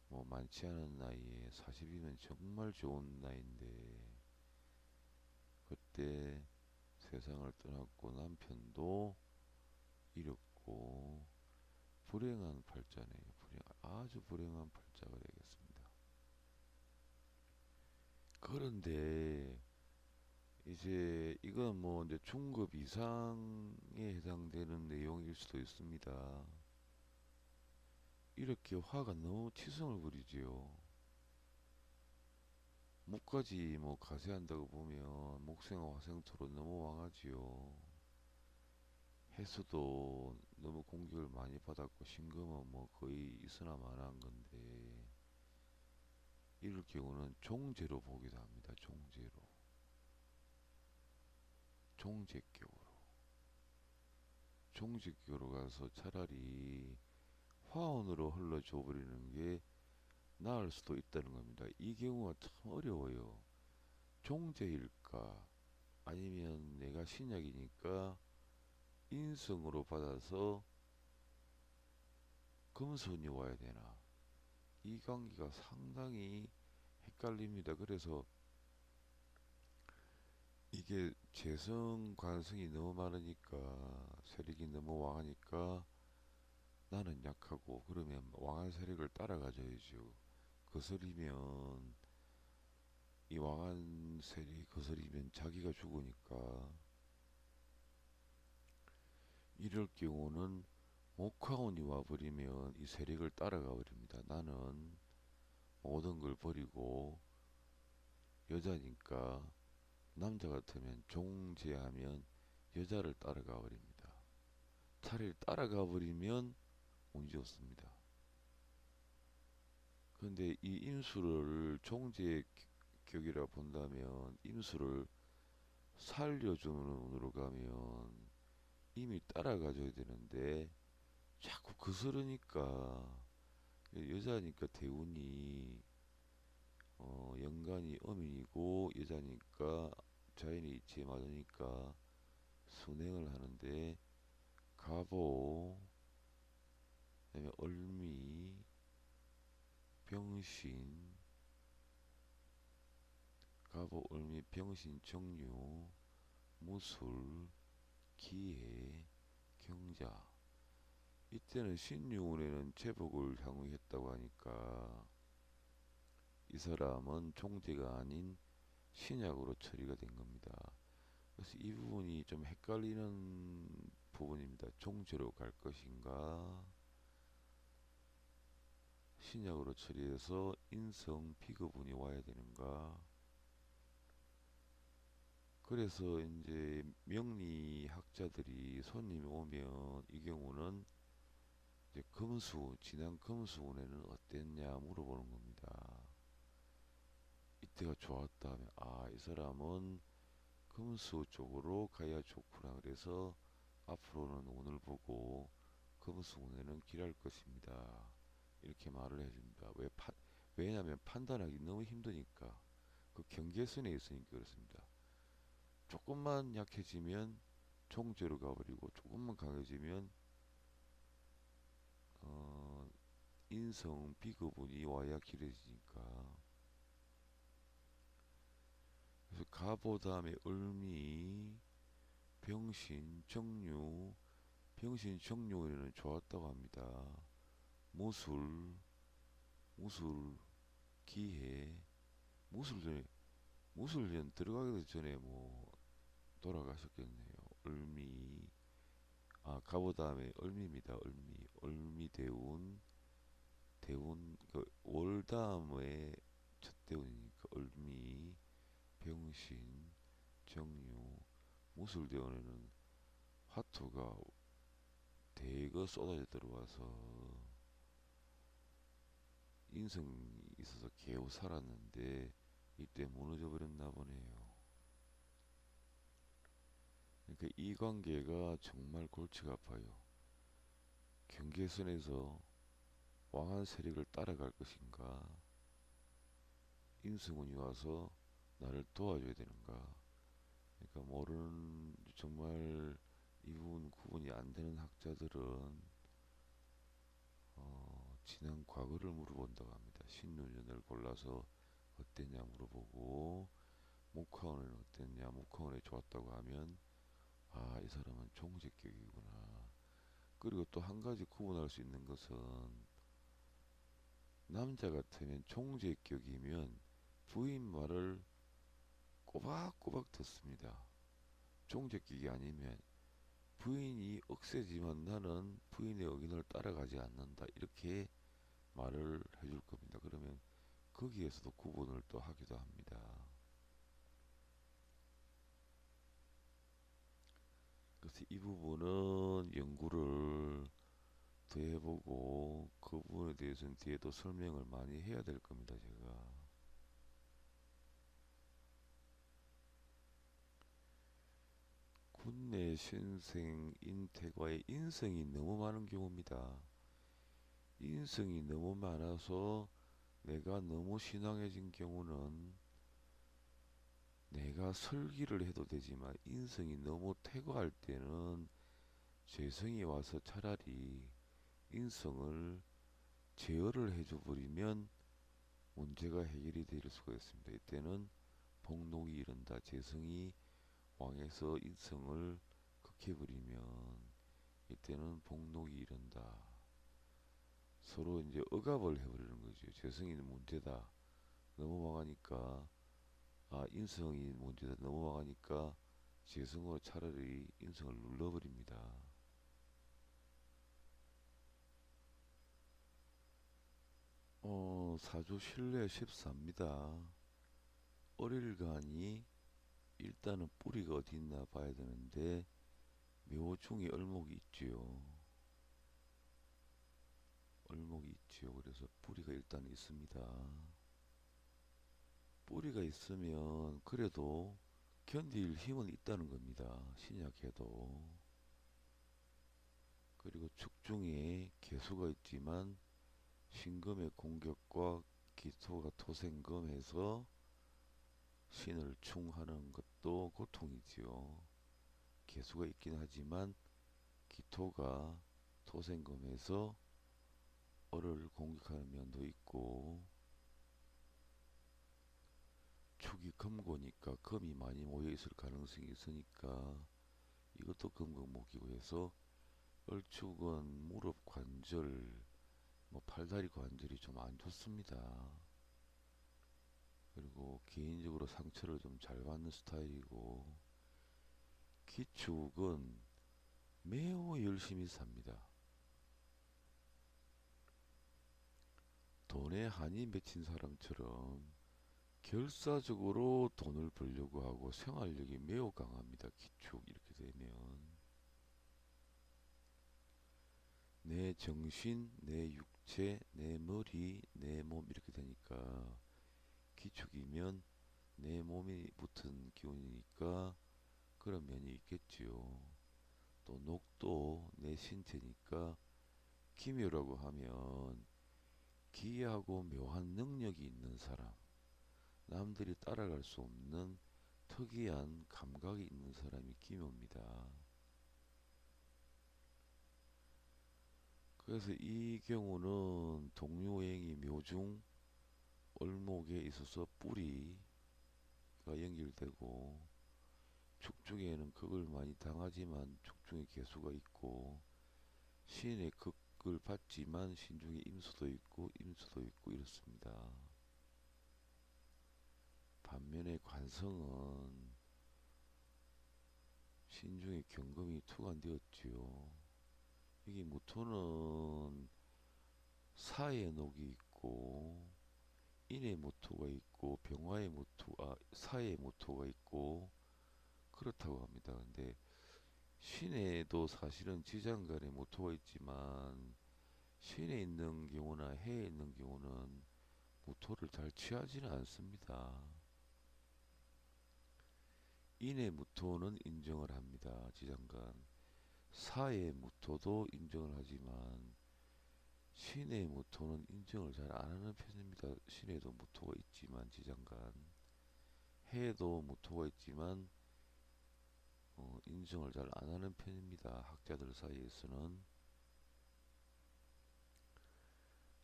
뭐 많지 않은 나이에 40이면 정말 좋은 나이인데 그때 세상을 떠났고 남편도 잃었고 불행한 팔자네요. 아주 불행한 팔자가 되겠습니다. 그런데 이제 이건 뭐 이제 중급 이상에 해당되는 내용일 수도 있습니다. 이렇게 화가 너무 치성을 부리지요. 목까지 뭐 가세한다고 보면 목생화 화생토로 너무 왕하지요. 해수도 너무 공격을 많이 받았고 신금은 뭐 거의 있으나 마나한 건데 이럴 경우는 종제로 보기도 합니다. 종제로. 종제격으로. 종제격으로 가서 차라리 화원으로 흘러줘 버리는 게 나을 수도 있다는 겁니다. 이 경우가 참 어려워요. 종제일까? 아니면 내가 신약이니까 인성으로 받아서 금손이 와야 되나? 이 관계가 상당히 헷갈립니다. 그래서 이게 재성 관성이 너무 많으니까 세력이 너무 왕하니까 나는 약하고 그러면 왕한 세력을 따라가줘야죠. 거스리면 이 왕한 세력이 거스리면 자기가 죽으니까 이럴 경우는 목화운이 와버리면 이 세력을 따라가 버립니다. 나는 모든 걸 버리고 여자니까 남자 같으면 종제하면 여자를 따라가 버립니다. 차라리 따라가 버리면 문제 없습니다. 근데 이 임수를 종제격이라 본다면 임수를 살려주는 운으로 가면 이미 따라가줘야 되는데 자꾸 거스르니까 여자니까 대운이 연간이 어민이고 여자니까 자연이 이치에 맞으니까 순행을 하는데 갑오 그다음에 을미 병신 갑오 을미 병신 정유 무술 기해 경자 이때는 신유운에는 제복을 향유했다고 하니까 이 사람은 종제가 아닌 신약으로 처리가 된 겁니다. 그래서 이 부분이 좀 헷갈리는 부분입니다. 종제로 갈 것인가 신약으로 처리해서 인성 비급운이 와야 되는가. 그래서 이제 명리학자들이 손님이 오면 이 경우는 이제 지난 금수운에는 어땠냐 물어보는 겁니다. 이때가 좋았다 하면 이 사람은 금수 쪽으로 가야 좋구나. 그래서 앞으로는 운을 보고 금수운에는 길할 것입니다. 이렇게 말을 해줍니다. 왜냐하면 판단하기 너무 힘드니까 그 경계선에 있으니까 그렇습니다. 조금만 약해지면 종죄로 가버리고 조금만 강해지면 어, 인성 비급운이 와야 길어지니까. 그래서 가보 다음에 을미 병신 정유 병신 정유에는 좋았다고 합니다. 무술 무술 기해 무술전 들어가기 전에 뭐 돌아가셨겠네요. 을미 가보 다음에 을미입니다. 을미 대운 그 월 다음에 첫 대운이니까 을미 병신 정유 무술대원에는 화투가 대거 쏟아져 들어와서 인성이 있어서 겨우 살았는데 이때 무너져 버렸나 보네요. 그러니까 이 관계가 정말 골치가 아파요. 경계선에서 왕한 세력을 따라갈 것인가, 인승훈이 와서 나를 도와줘야 되는가. 그러니까 모르는, 정말 이 부분 구분이 안 되는 학자들은 지난 과거를 물어본다고 합니다. 신윤현을 골라서 어땠냐 물어보고, 목화원은 어땠냐, 목화원에 좋았다고 하면 아, 이 사람은 종직격이구나. 그리고 또 한 가지 구분할 수 있는 것은, 남자 같으면 종직격이면 부인 말을 꼬박꼬박 듣습니다. 종직격이 아니면 부인이 억세지만 나는 부인의 의견을 따라가지 않는다, 이렇게 말을 해줄 겁니다. 그러면 거기에서도 구분을 또 하기도 합니다. 그래서 이 부분은 연구를 더 해보고 그 부분에 대해서는 뒤에도 설명을 많이 해야 될 겁니다. 제가 군내 신생 인태과의 인성이 너무 많은 경우입니다. 인성이 너무 많아서 내가 너무 신앙해진 경우는, 내가 설기를 해도 되지만 인성이 너무 퇴거할 때는 재성이 와서 차라리 인성을 제어를 해줘 버리면 문제가 해결이 될 수가 있습니다. 이때는 복록이 이른다. 재성이 왕에서 인성을 극해버리면 이때는 복록이 이른다. 서로 이제 억압을 해버리는 거죠. 재성이 문제다. 너무 망하니까, 아, 인성이 문제다. 너무 망하니까 재성으로 차라리 인성을 눌러버립니다. 사주 신뢰 14입니다. 어릴간이 일단은 뿌리가 어디 있나 봐야 되는데, 묘중에 을목이 있지요. 을목이 있지요. 그래서 뿌리가 일단 있습니다. 뿌리가 있으면 그래도 견딜 힘은 있다는 겁니다. 신약해도. 그리고 축중에 개수가 있지만 신금의 공격과 기토가 토생금해서 신을 충하는 것도 고통이지요. 개수가 있긴 하지만 기토가 토생금해서 을을 공격하는 면도 있고, 축이 금고니까 금이 많이 모여 있을 가능성이 있으니까 이것도 금극목이고 해서, 을축은 무릎 관절, 뭐 팔다리 관절이 좀 안 좋습니다. 그리고 개인적으로 상처를 좀 잘 받는 스타일이고, 기축은 매우 열심히 삽니다. 돈에 한이 맺힌 사람처럼 결사적으로 돈을 벌려고 하고 생활력이 매우 강합니다. 기축 이렇게 되면 내 정신, 내 육체, 내 머리, 내 몸 이렇게 되니까, 기축이면 내 몸이 붙은 기운이니까 그런 면이 있겠지요. 또 녹도 내 신체니까, 기묘라고 하면 기이하고 묘한 능력이 있는 사람, 남들이 따라갈 수 없는 특이한 감각이 있는 사람이 기묘입니다. 그래서 이 경우는 동료행이 묘중 을목에 있어서 뿌리가 연결되고, 축중에는 극을 많이 당하지만 축중에 개수가 있고, 신의 극을 받지만 신중에 임수도 있고 임수도 있고 이렇습니다. 반면에 관성은 신중에 경금이 투관되었지요. 여기 무토는 사의 녹이 있고 인의 무토가 있고 병화의 무토, 사의 무토가 있고 그렇다고 합니다. 근데 신에도 사실은 지장간에 무토가 있지만, 신에 있는 경우나 해에 있는 경우는 무토를 잘 취하지는 않습니다. 인의 무토는 인정을 합니다. 지장간. 사의 무토도 인정을 하지만 신의 무토는 인정을 잘 안 하는 편입니다. 신에도 무토가 있지만 지장간. 해에도 무토가 있지만 인정을 잘 안 하는 편입니다. 학자들 사이에서는.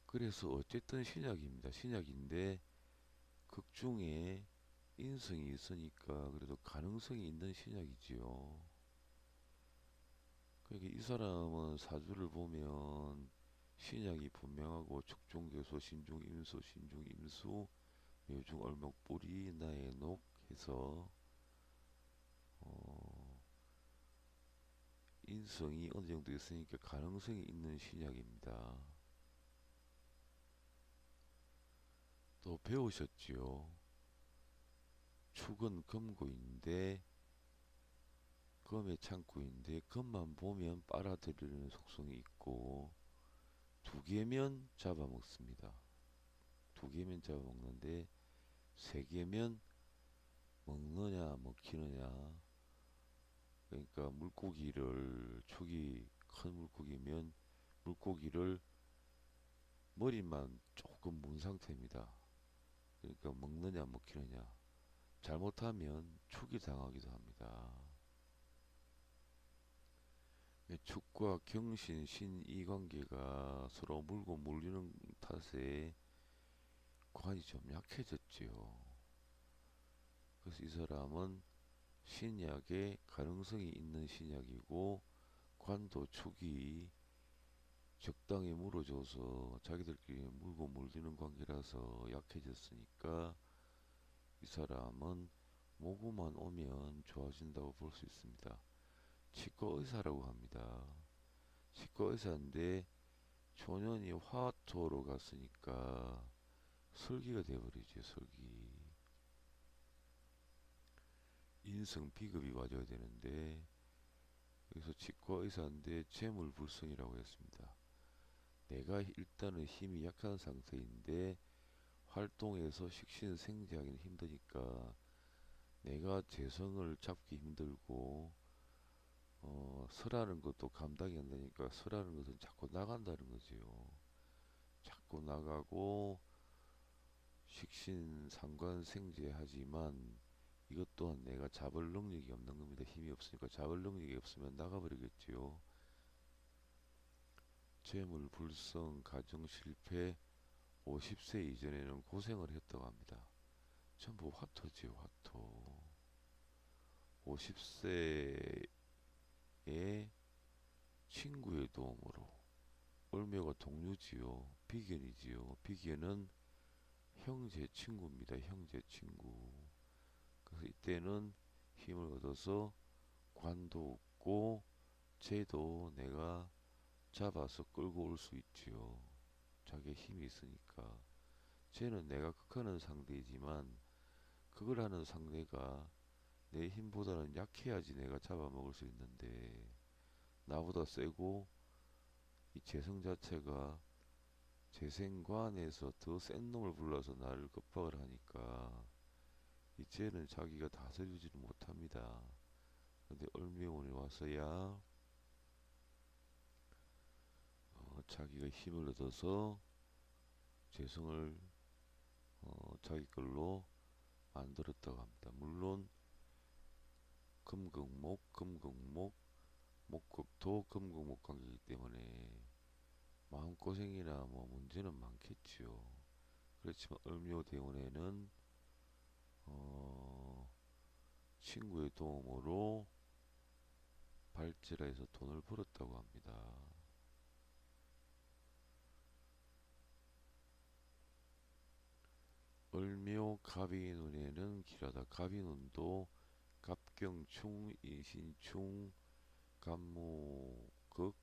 그래서 어쨌든 신약입니다. 신약인데 극중에 인성이 있으니까 그래도 가능성이 있는 신약이지요. 그러니까 이 사람은 사주를 보면 신약이 분명하고 축중교소 신중임수 신중임수 묘중 얼목뿌리 나의녹 해서 어, 인성이 어느 정도 있으니까 가능성이 있는 신약입니다. 또 배우셨지요. 축은 금고인데 금의 창구인데 금만 보면 빨아들이는 속성이 있고 두 개면 잡아먹습니다. 두 개면 잡아먹는데 세 개면 먹느냐 먹히느냐. 그러니까 물고기를 축이 큰 물고기면 물고기를 머리만 조금 문 상태입니다. 그러니까 먹느냐 먹히느냐. 잘못하면 축이 당하기도 합니다. 축과 경신, 신이 관계가 서로 물고 물리는 탓에 관이 좀 약해졌지요. 그래서 이 사람은 신약에 가능성이 있는 신약이고 관도 축이 적당히 물어줘서 자기들끼리 물고 물리는 관계라서 약해졌으니까 이 사람은 모구만 오면 좋아진다고 볼 수 있습니다. 치과 의사라고 합니다. 치과 의사인데 초년이 화토로 갔으니까 설기가 되어버리죠. 설기. 인성 비급이 와줘야 되는데 여기서 치과 의사인데 재물불성이라고 했습니다. 내가 일단은 힘이 약한 상태인데 활동해서 식신생재하기는 힘드니까 내가 재성을 잡기 힘들고 설하는 것도 감당이 안 되니까 설하는 것은 자꾸 나간다는 거지요. 자꾸 나가고 식신상관생재하지만 이것 또한 내가 잡을 능력이 없는 겁니다. 힘이 없으니까 잡을 능력이 없으면 나가버리겠지요. 재물불성 가정실패 50세 이전에는 고생을 했다고 합니다. 전부 화토지요. 화토. 50세에 친구의 도움으로 을묘가 동류지요. 비견이지요. 비견은 형제 친구입니다. 형제 친구. 그래서 이때는 힘을 얻어서 관도 없고 쟤도 내가 잡아서 끌고 올 수 있지요. 자기의 힘이 있으니까. 쟤는 내가 극하는 상대이지만 그걸 하는 상대가 내 힘보다는 약해야지 내가 잡아먹을 수 있는데 나보다 세고 이 재성 자체가 재생관에서 더 센 놈을 불러서 나를 겁박을 하니까 이제는 자기가 다스리지를 못합니다. 근데 을묘운이 와서야 자기가 힘을 얻어서 재성을 자기 걸로 만들었다고 합니다. 물론 금극목, 금극목, 목극토, 금극목 관계이기 때문에 마음고생이나 뭐 문제는 많겠지요. 그렇지만 을묘대운에는 친구의 도움으로 발제라해서 돈을 벌었다고 합니다. 을묘 갑이눈에는 길하다. 갑이눈도 갑경충, 인신충, 간무극,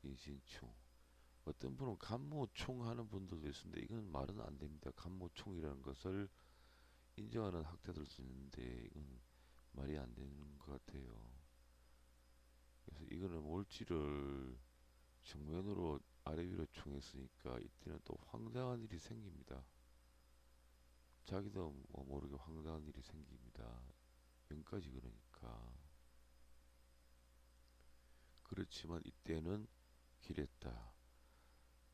인신충. 어떤 분은 간무충 하는 분들도 있습니다. 이건 말은 안 됩니다. 간무충이라는 것을 인정하는 학자들도 있는데 이건 말이 안 되는 것 같아요. 그래서 이거는 몰지를 정면으로 아래 위로 충했으니까 이때는 또 황당한 일이 생깁니다. 자기도 뭐 모르게 황당한 일이 생깁니다. 0까지 그러니까. 그렇지만 이때는 길했다.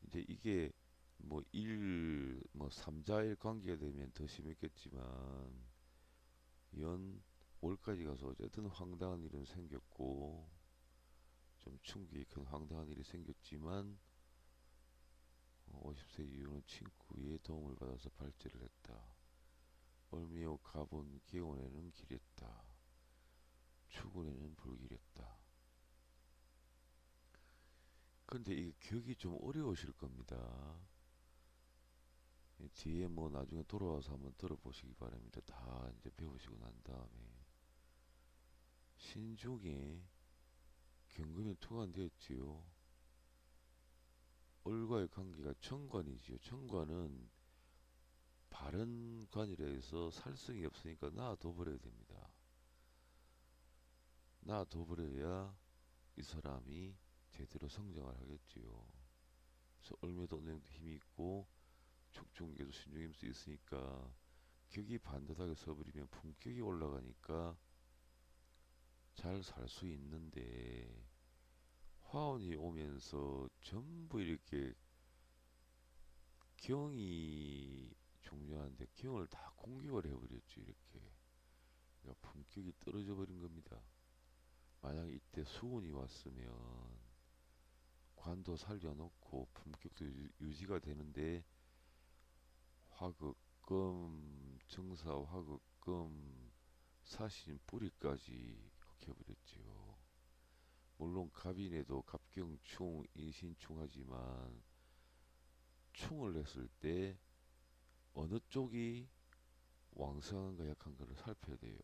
이제 이게 뭐 3자일 관계가 되면 더 심했겠지만 월까지 가서 어쨌든 황당한 일은 생겼고 좀 충격이 큰 황당한 일이 생겼지만 50세 이후는 친구의 도움을 받아서 발제를 했다. 을미오 갑은 개운에는 길했다. 추군에는 불길했다. 근데 이게 기억이 좀 어려우실 겁니다. 뒤에 뭐 나중에 돌아와서 한번 들어보시기 바랍니다. 다 이제 배우시고 난 다음에 신중에 경금이 투관되었지요. 을과의 관계가 정관이지요. 정관은 바른 관이라 해서 살성이 없으니까 놔둬버려야 됩니다. 놔둬버려야 이 사람이 제대로 성장을 하겠지요. 그래서 을묘도 어느 정도 힘이 있고 축중계도 신중일 수 있으니까 격이 반듯하게 서버리면 품격이 올라가니까 잘 살 수 있는데 화원이 오면서 전부 이렇게 경이 중요한데 경을 다 공격을 해버렸죠. 이렇게 그러니까 품격이 떨어져 버린 겁니다. 만약 이때 수운이 왔으면 관도 살려놓고 품격도 유지가 되는데 화극금 정사 화극금 사신 뿌리까지 해버렸지요. 물론 갑인에도 갑경충 인신충하지만 충을 했을 때 어느 쪽이 왕성한가 약한가를 살펴야 돼요.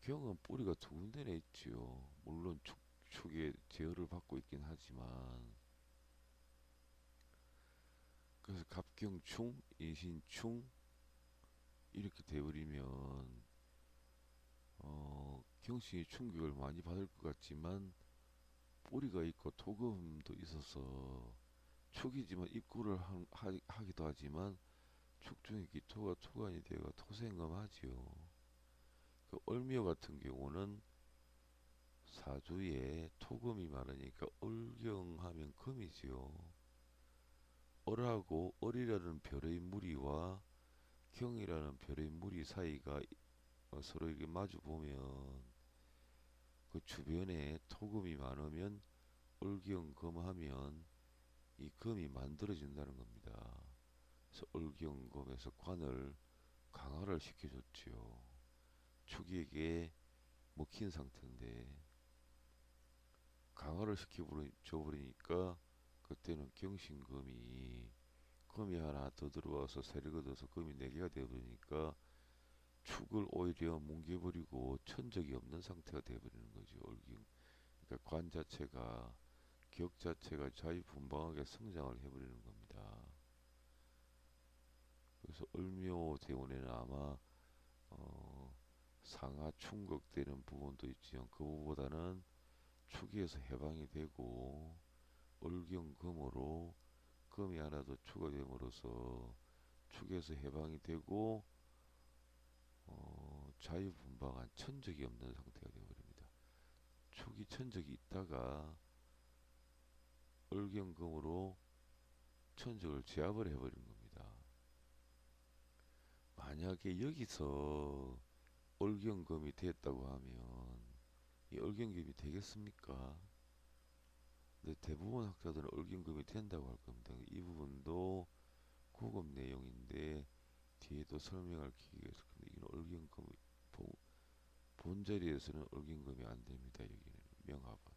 경은 뿌리가 두 군데나 있지요. 물론 축에 제어를 받고 있긴 하지만 그래서 갑경충 인신충 이렇게 돼버리면 경신이 충격을 많이 받을 것 같지만 뿌리가 있고 토금도 있어서 축이지만 입구를 하기도 하지만 축중의 기토가 토관이 되어 토생금하지요. 그 을묘 같은 경우는 사주에 토금이 많으니까 을경하면 금이지요. 을하고 을이라는 별의 무리와 경이라는 별의 무리 사이가 서로 이렇게 마주 보면 그 주변에 토금이 많으면 을경금하면 이 금이 만들어진다는 겁니다. 그래서 을경금에서 관을 강화를 시켜줬지요. 축에게 먹힌 상태인데 강화를 시켜줘버리니까 그때는 경신금이 금이 하나 더 들어와서 세력을 얻어서 금이 4개가 되어버리니까 축을 오히려 뭉개버리고 천적이 없는 상태가 되어버리는 거죠. 그러니까 관 자체가 격 자체가 자유분방하게 성장을 해버리는 겁니다. 그래서 을묘 대운에는 아마 상하 충격되는 부분도 있지만 그거보다는 축에서 해방이 되고 을경금으로 금이 하나 더 추가됨으로써 축에서 해방이 되고 자유분방한 천적이 없는 상태가 되어버립니다. 축이 천적이 있다가 을경금으로 천적을 제압을 해버린 겁니다. 만약에 여기서 을경금이 됐다고 하면 이 을경금이 되겠습니까? 근데 대부분 학자들은 을경금이 된다고 할 겁니다. 이 부분도 고급 내용인데 뒤에도 설명할 기회가 있을 건데 이건 을경금이 본자리에서는 을경금이 안 됩니다. 여기는 명합은.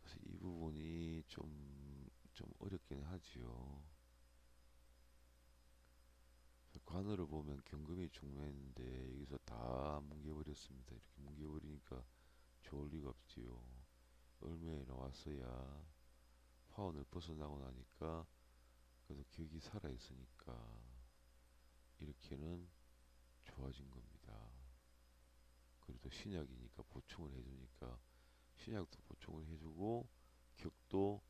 그래서 이 부분이 좀 어렵긴 하지요. 관으로 보면 경금이 중요했는데 여기서 다 뭉개버렸습니다. 이렇게 뭉개버리니까 좋을 리가 없지요. 을묘에 나왔어야 화원을 벗어나고 나니까 그래도 격이 살아있으니까 이렇게는 좋아진 겁니다. 그래도 신약이니까 보충을 해주니까 신약도 보충을 해주고 격도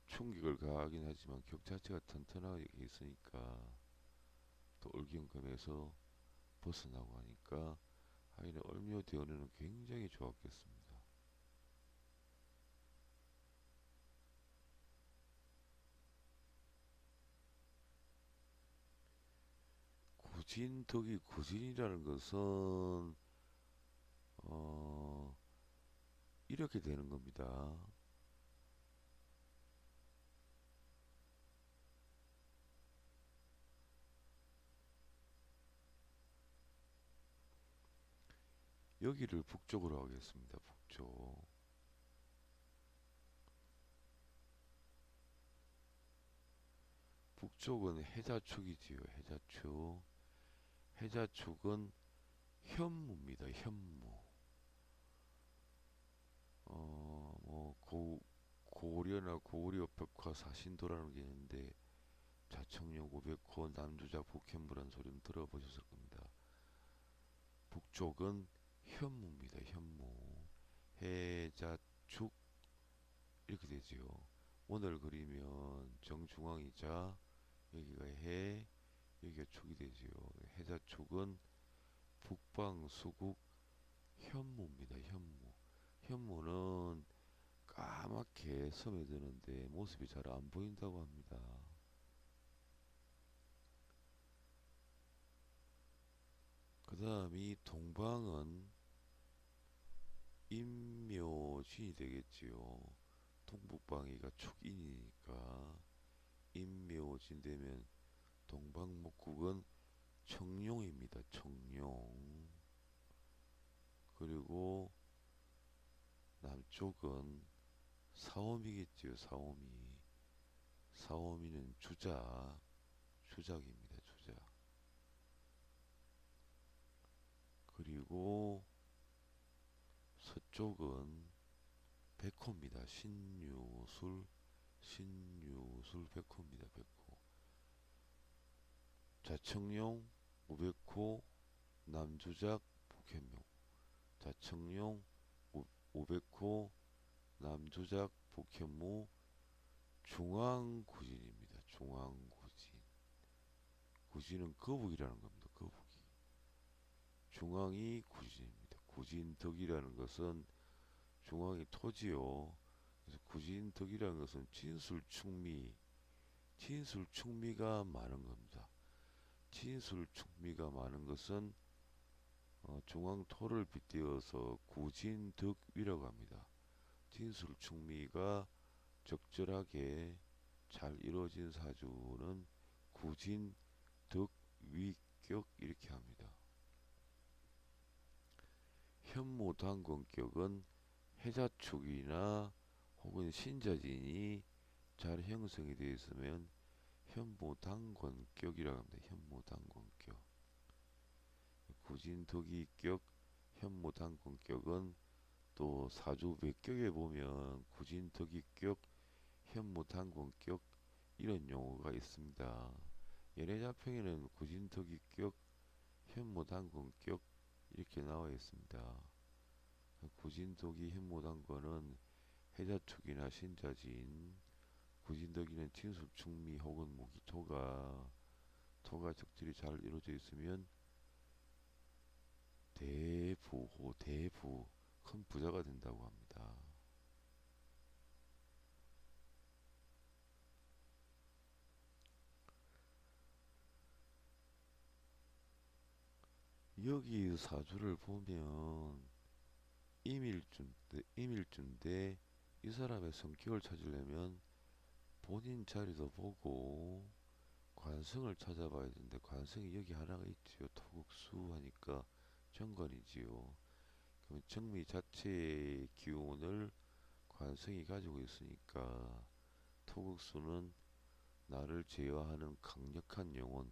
충격을 가하긴 하지만 격 자체가 튼튼하게 있으니까 또 얼경감에서 벗어나고 하니까 아이는 얼미오 대원에는 굉장히 좋았겠습니다. 구진덕이 구진이라는 것은 어 이렇게 되는 겁니다. 여기를 북쪽으로 하겠습니다. 북쪽. 북쪽은 해자축이지요. 해자축. 해자축은 현무입니다. 현무. 고구려나 고구려 벽화 사신도라는 게 있는데 자청령 500호 남주자 북현무라는 소리는 들어보셨을 겁니다. 북쪽은 현무입니다. 현무. 해자축 이렇게 되지요. 원을 그리면 정중앙이자 여기가 해, 여기가 축이 되지요. 해자축은 북방수국 현무입니다. 현무. 현무는 까맣게 스며드는데 모습이 잘 안 보인다고 합니다. 그 다음 이 동방은 인묘진이 되겠지요. 동북방위가 축인이니까 인묘진 되면 동방목국은 청룡입니다. 청룡. 그리고 남쪽은 사오미겠지요. 사오미. 사오미는 주작. 주작입니다. 주작. 그리고 서쪽은 백호입니다. 신유술. 신유술 백호입니다. 백호. 자청룡 우백호 남주작 북현묘. 자청룡 우백호 남주작 북현무 중앙구진입니다. 중앙구진. 구진은 거북이라는 겁니다. 거북이. 중앙이 구진입니다. 구진덕이라는 것은 중앙이 토지요. 그래서 구진덕이라는 것은 진술충미, 진술충미가 많은 겁니다. 진술충미가 많은 것은 중앙토를 빗대어서 구진덕위라고 합니다. 진술충미가 적절하게 잘 이루어진 사주는 구진덕위격 이렇게 합니다. 현무당권격은 해자축이나 혹은 신자진이 잘 형성이 되어 있으면 현무당권격이라고 합니다. 현무당권격. 구진덕이격, 현무당권격은 또 사주 몇격에 보면 구진덕이격, 현무당권격 이런 용어가 있습니다. 연애자평에는 구진덕이격, 현무당권격 이렇게 나와 있습니다. 구진덕이 현무당권은 해자축이나 신자진, 구진덕이는 진술충미 혹은 무기토가 적절히 잘 이루어져 있으면 대부호, 대부, 큰 부자가 된다고 합니다. 여기 사주를 보면 임일주인데 이 사람의 성격을 찾으려면 본인 자리도 보고 관성을 찾아봐야 되는데 관성이 여기 하나가 있지요. 토국수 하니까 정관이지요. 그럼 정미 자체의 기운을 관성이 가지고 있으니까 토국수는 나를 제어하는 강력한 영혼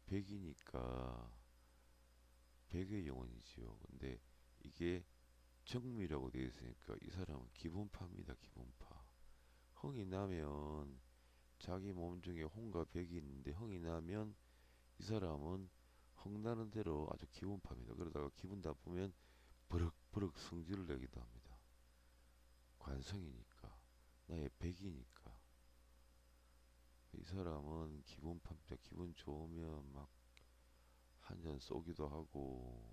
백이니까 백의 영혼이지요. 근데 이게 정미라고 되어 있으니까 이 사람은 기분파입니다. 기분파. 흥이 나면 자기 몸 중에 홍과 백이 있는데 흥이 나면 이 사람은 흥나는 대로 아주 기분파입니다. 그러다가 기분 나쁘면 버럭버럭 성질을 내기도 합니다. 관성이니까 나의 백이니까. 이 사람은 기분 팝니다. 기분 좋으면 막 한 잔 쏘기도 하고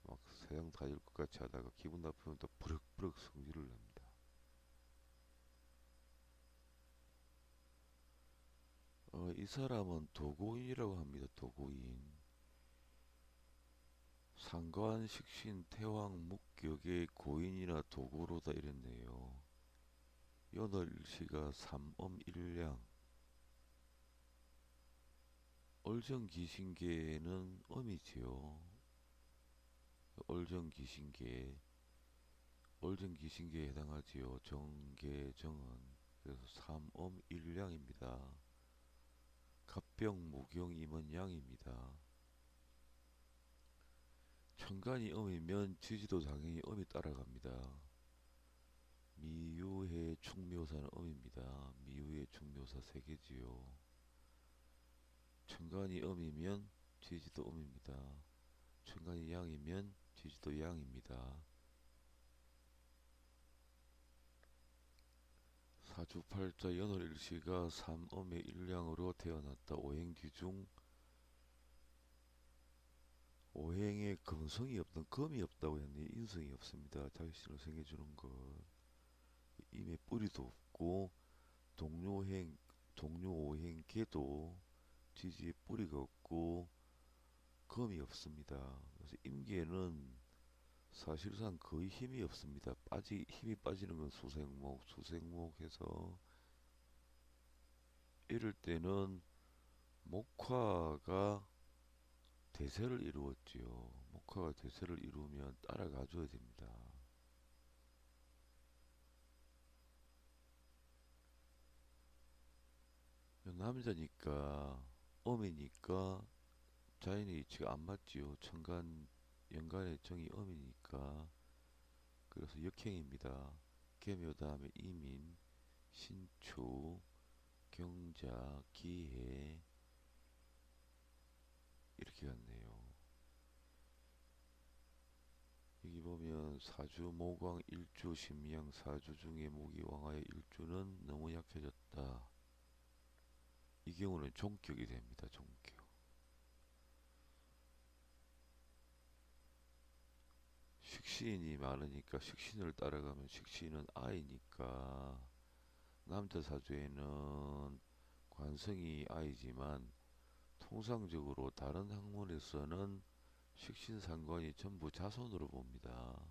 막 세상 다 잃을 것 같이 하다가 기분 나쁘면 또 부럭부럭 성질을 냅니다. 이 사람은 도고인이라고 합니다. 도고인. 상관, 식신, 태왕, 묵격의 고인이나 도구로다 이랬네요. 연월일시가 삼엄일량. 얼정기신계는 엄이지요. 얼정기신계, 얼정기신계에 해당하지요. 정계정은. 그래서 삼엄일량입니다. 갑병, 무경, 임은 양입니다. 천간이 엄이면 지지도 당연히 엄이 따라갑니다. 미유의 충묘사는 엄입니다. 미유의 충묘사 세 개지요. 천간이 엄이면 지지도 엄입니다. 천간이 양이면 지지도 양입니다. 사주팔자 연월일시가 삼엄의 일량으로 태어났다. 오행지 중 오행에 금성이 없던 금이 없다고 했네. 인성이 없습니다. 자기신을 생겨주는 것. 임에 뿌리도 없고 동료행 동료오행 계도 지지에 뿌리가 없고 금이 없습니다. 그래서 임계는 사실상 거의 힘이 없습니다. 힘이 빠지는 건 수생목 해서 이럴 때는 목화가 대세를 이루었지요. 목화가 대세를 이루면 따라가줘야 됩니다. 남자니까 엄이니까 자연의 이치가 안 맞지요. 연간의 정이 엄이니까. 그래서 역행입니다. 계묘 다음에 이민, 신축, 경자, 기해 이렇게 갔네요. 여기 보면 사주 모광 일주 심양 사주 중에 목이 왕하의 일주는 너무 약해졌다. 이 경우는 종격이 됩니다. 종격. 식신이 많으니까 식신을 따라가면 식신은 아이니까 남자 사주에는 관성이 아이지만 통상적으로 다른 학문에서는 식신상관이 전부 자손으로 봅니다.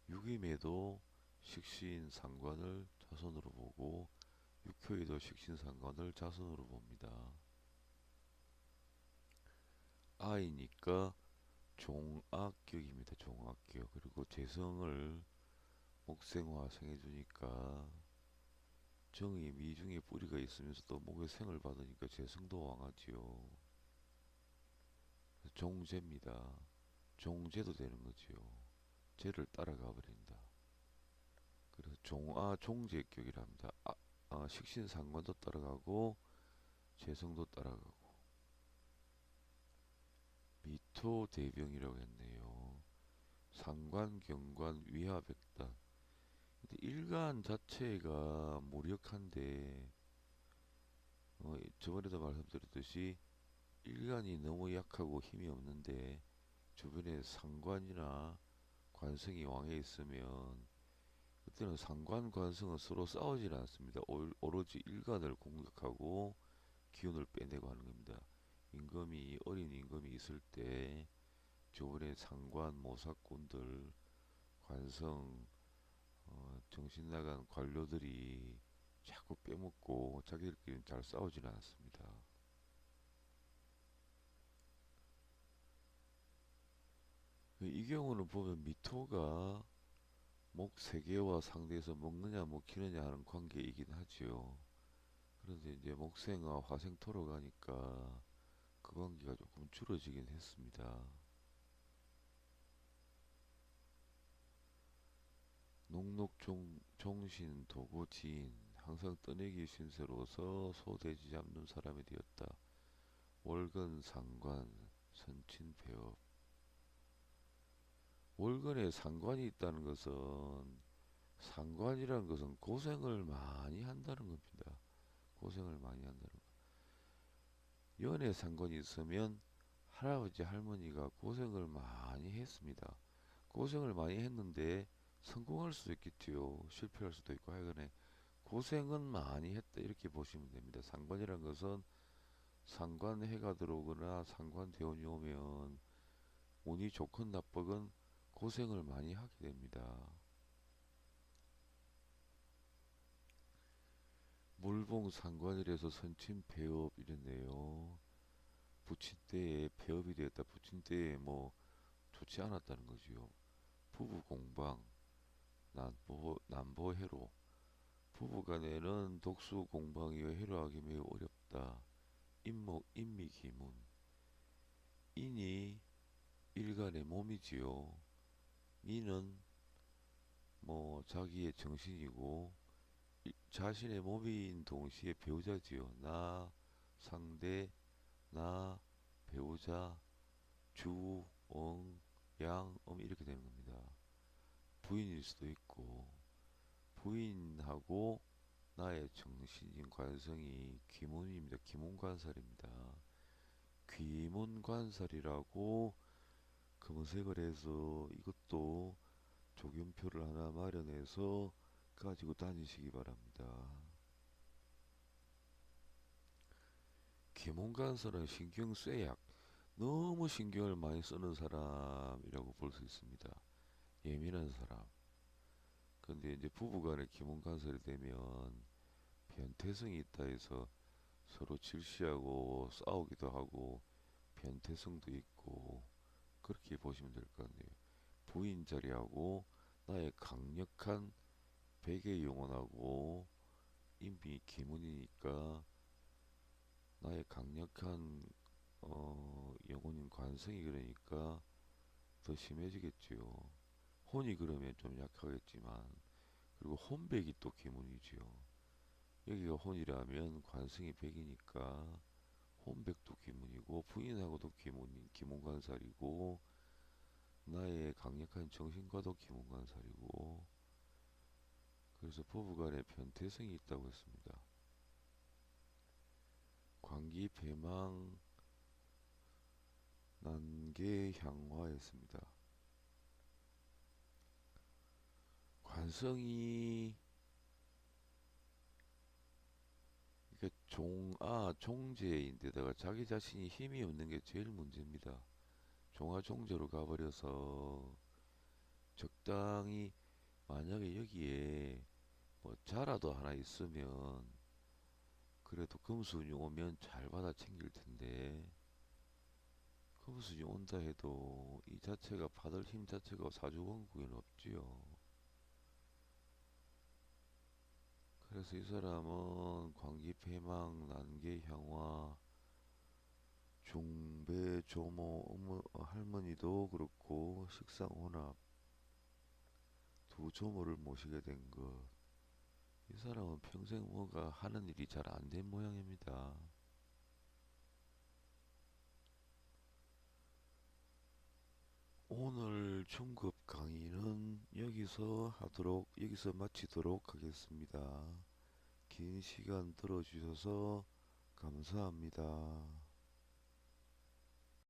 육임에도 식신상관을 자손으로 보고 육효에도 식신상관을 자손으로 봅니다. 아이니까 종악격입니다. 종악격. 그리고 재성을 목생화 생해주니까 정이 미중에 뿌리가 있으면서도 목에 생을 받으니까 재성도 왕하지요. 종재입니다. 종재도 되는 거지요. 재를 따라가 버린다. 그래서 종재격이랍니다. 식신상관도 따라가고 재성도 따라가고 미토대병이라고 했네요. 상관, 경관, 위화백단. 일간 자체가 무력한데 저번에도 말씀드렸듯이 일간이 너무 약하고 힘이 없는데 주변에 상관이나 관성이 왕해 있으면 그때는 상관, 관성은 서로 싸우질 않습니다. 오로지 일간을 공격하고 기운을 빼내고 하는 겁니다. 어린 임금이 있을 때 주변에 상관, 모사꾼들, 관성, 정신 나간 관료들이 자꾸 빼먹고 자기들끼리 잘 싸우지는 않습니다. 이 경우는 보면 미토가 목 세 개와 상대해서 먹느냐 먹히느냐 하는 관계이긴 하지요. 그런데 이제 목생과 화생토로 가니까 그 관계가 조금 줄어지긴 했습니다. 녹록종신 도고지인 항상 떠내기 신세로서 소돼지 잡는 사람이 되었다. 월근 상관 선친배업. 월근에 상관이 있다는 것은 상관이라는 것은 고생을 많이 한다는 겁니다. 고생을 많이 한다는 거. 연애 상관이 있으면 할아버지 할머니가 고생을 많이 했습니다. 고생을 많이 했는데 성공할 수도 있겠지요. 실패할 수도 있고 하여간에 고생은 많이 했다 이렇게 보시면 됩니다. 상관이란 것은 상관해가 들어오거나 상관대운이 오면 운이 좋건 나쁘건 고생을 많이 하게 됩니다. 물봉 상관이라서 선친 폐업 이랬네요. 부친 때에 폐업이 되었다. 부친 때에 뭐 좋지 않았다는 거지요. 부부 공방, 난보해로. 부부간에는 독수 공방이여 해로하기 매우 어렵다. 인목 인미기문. 인이 일간의 몸이지요. 미는 뭐 자기의 정신이고 자신의 몸인 동시에 배우자지요. 나 상대, 나 배우자, 주, 양, 이렇게 되는 겁니다. 부인일 수도 있고 부인하고 나의 정신인 관성이 귀문입니다. 귀문관살입니다. 귀문관살이라고 검색을 해서 이것도 조견표를 하나 마련해서 가지고 다니시기 바랍니다. 귀문관살은 신경 쇠약, 너무 신경을 많이 쓰는 사람이라고 볼 수 있습니다. 예민한 사람. 근데 이제 부부간에 귀문관살이 되면 변태성이 있다 해서 서로 질시하고 싸우기도 하고 변태성도 있고 그렇게 보시면 될 것 같네요. 부인 자리하고 나의 강력한 베개 영혼하고 인비 기문이니까 나의 강력한 영혼인 관성이 그러니까 더 심해지겠지요. 혼이 그러면 좀 약하겠지만 그리고 혼백이 또 기문이지요. 여기가 혼이라면 관성이 백이니까 혼백도 기문이고 부인하고도 기문관살이고 나의 강력한 정신과도 기문관살이고 그래서 부부간에 변태성이 있다고 했습니다. 관기 배망 난계 향화했습니다. 관성이 이게 종제인데다가 자기 자신이 힘이 없는 게 제일 문제입니다. 종아종제로 가버려서 적당히 만약에 여기에 뭐 자라도 하나 있으면 그래도 금수운이 오면 잘 받아 챙길 텐데 금수운이 온다 해도 이 자체가 받을 힘 자체가 사주원국에는 없지요. 그래서 이 사람은 관기폐망 난계향화 중배조모 할머니도 그렇고 식상혼합 두 조모를 모시게 된 것. 이 사람은 평생 뭐가 하는 일이 잘 안 된 모양입니다. 오늘 중급 강의는 여기서 마치도록 하겠습니다. 긴 시간 들어주셔서 감사합니다.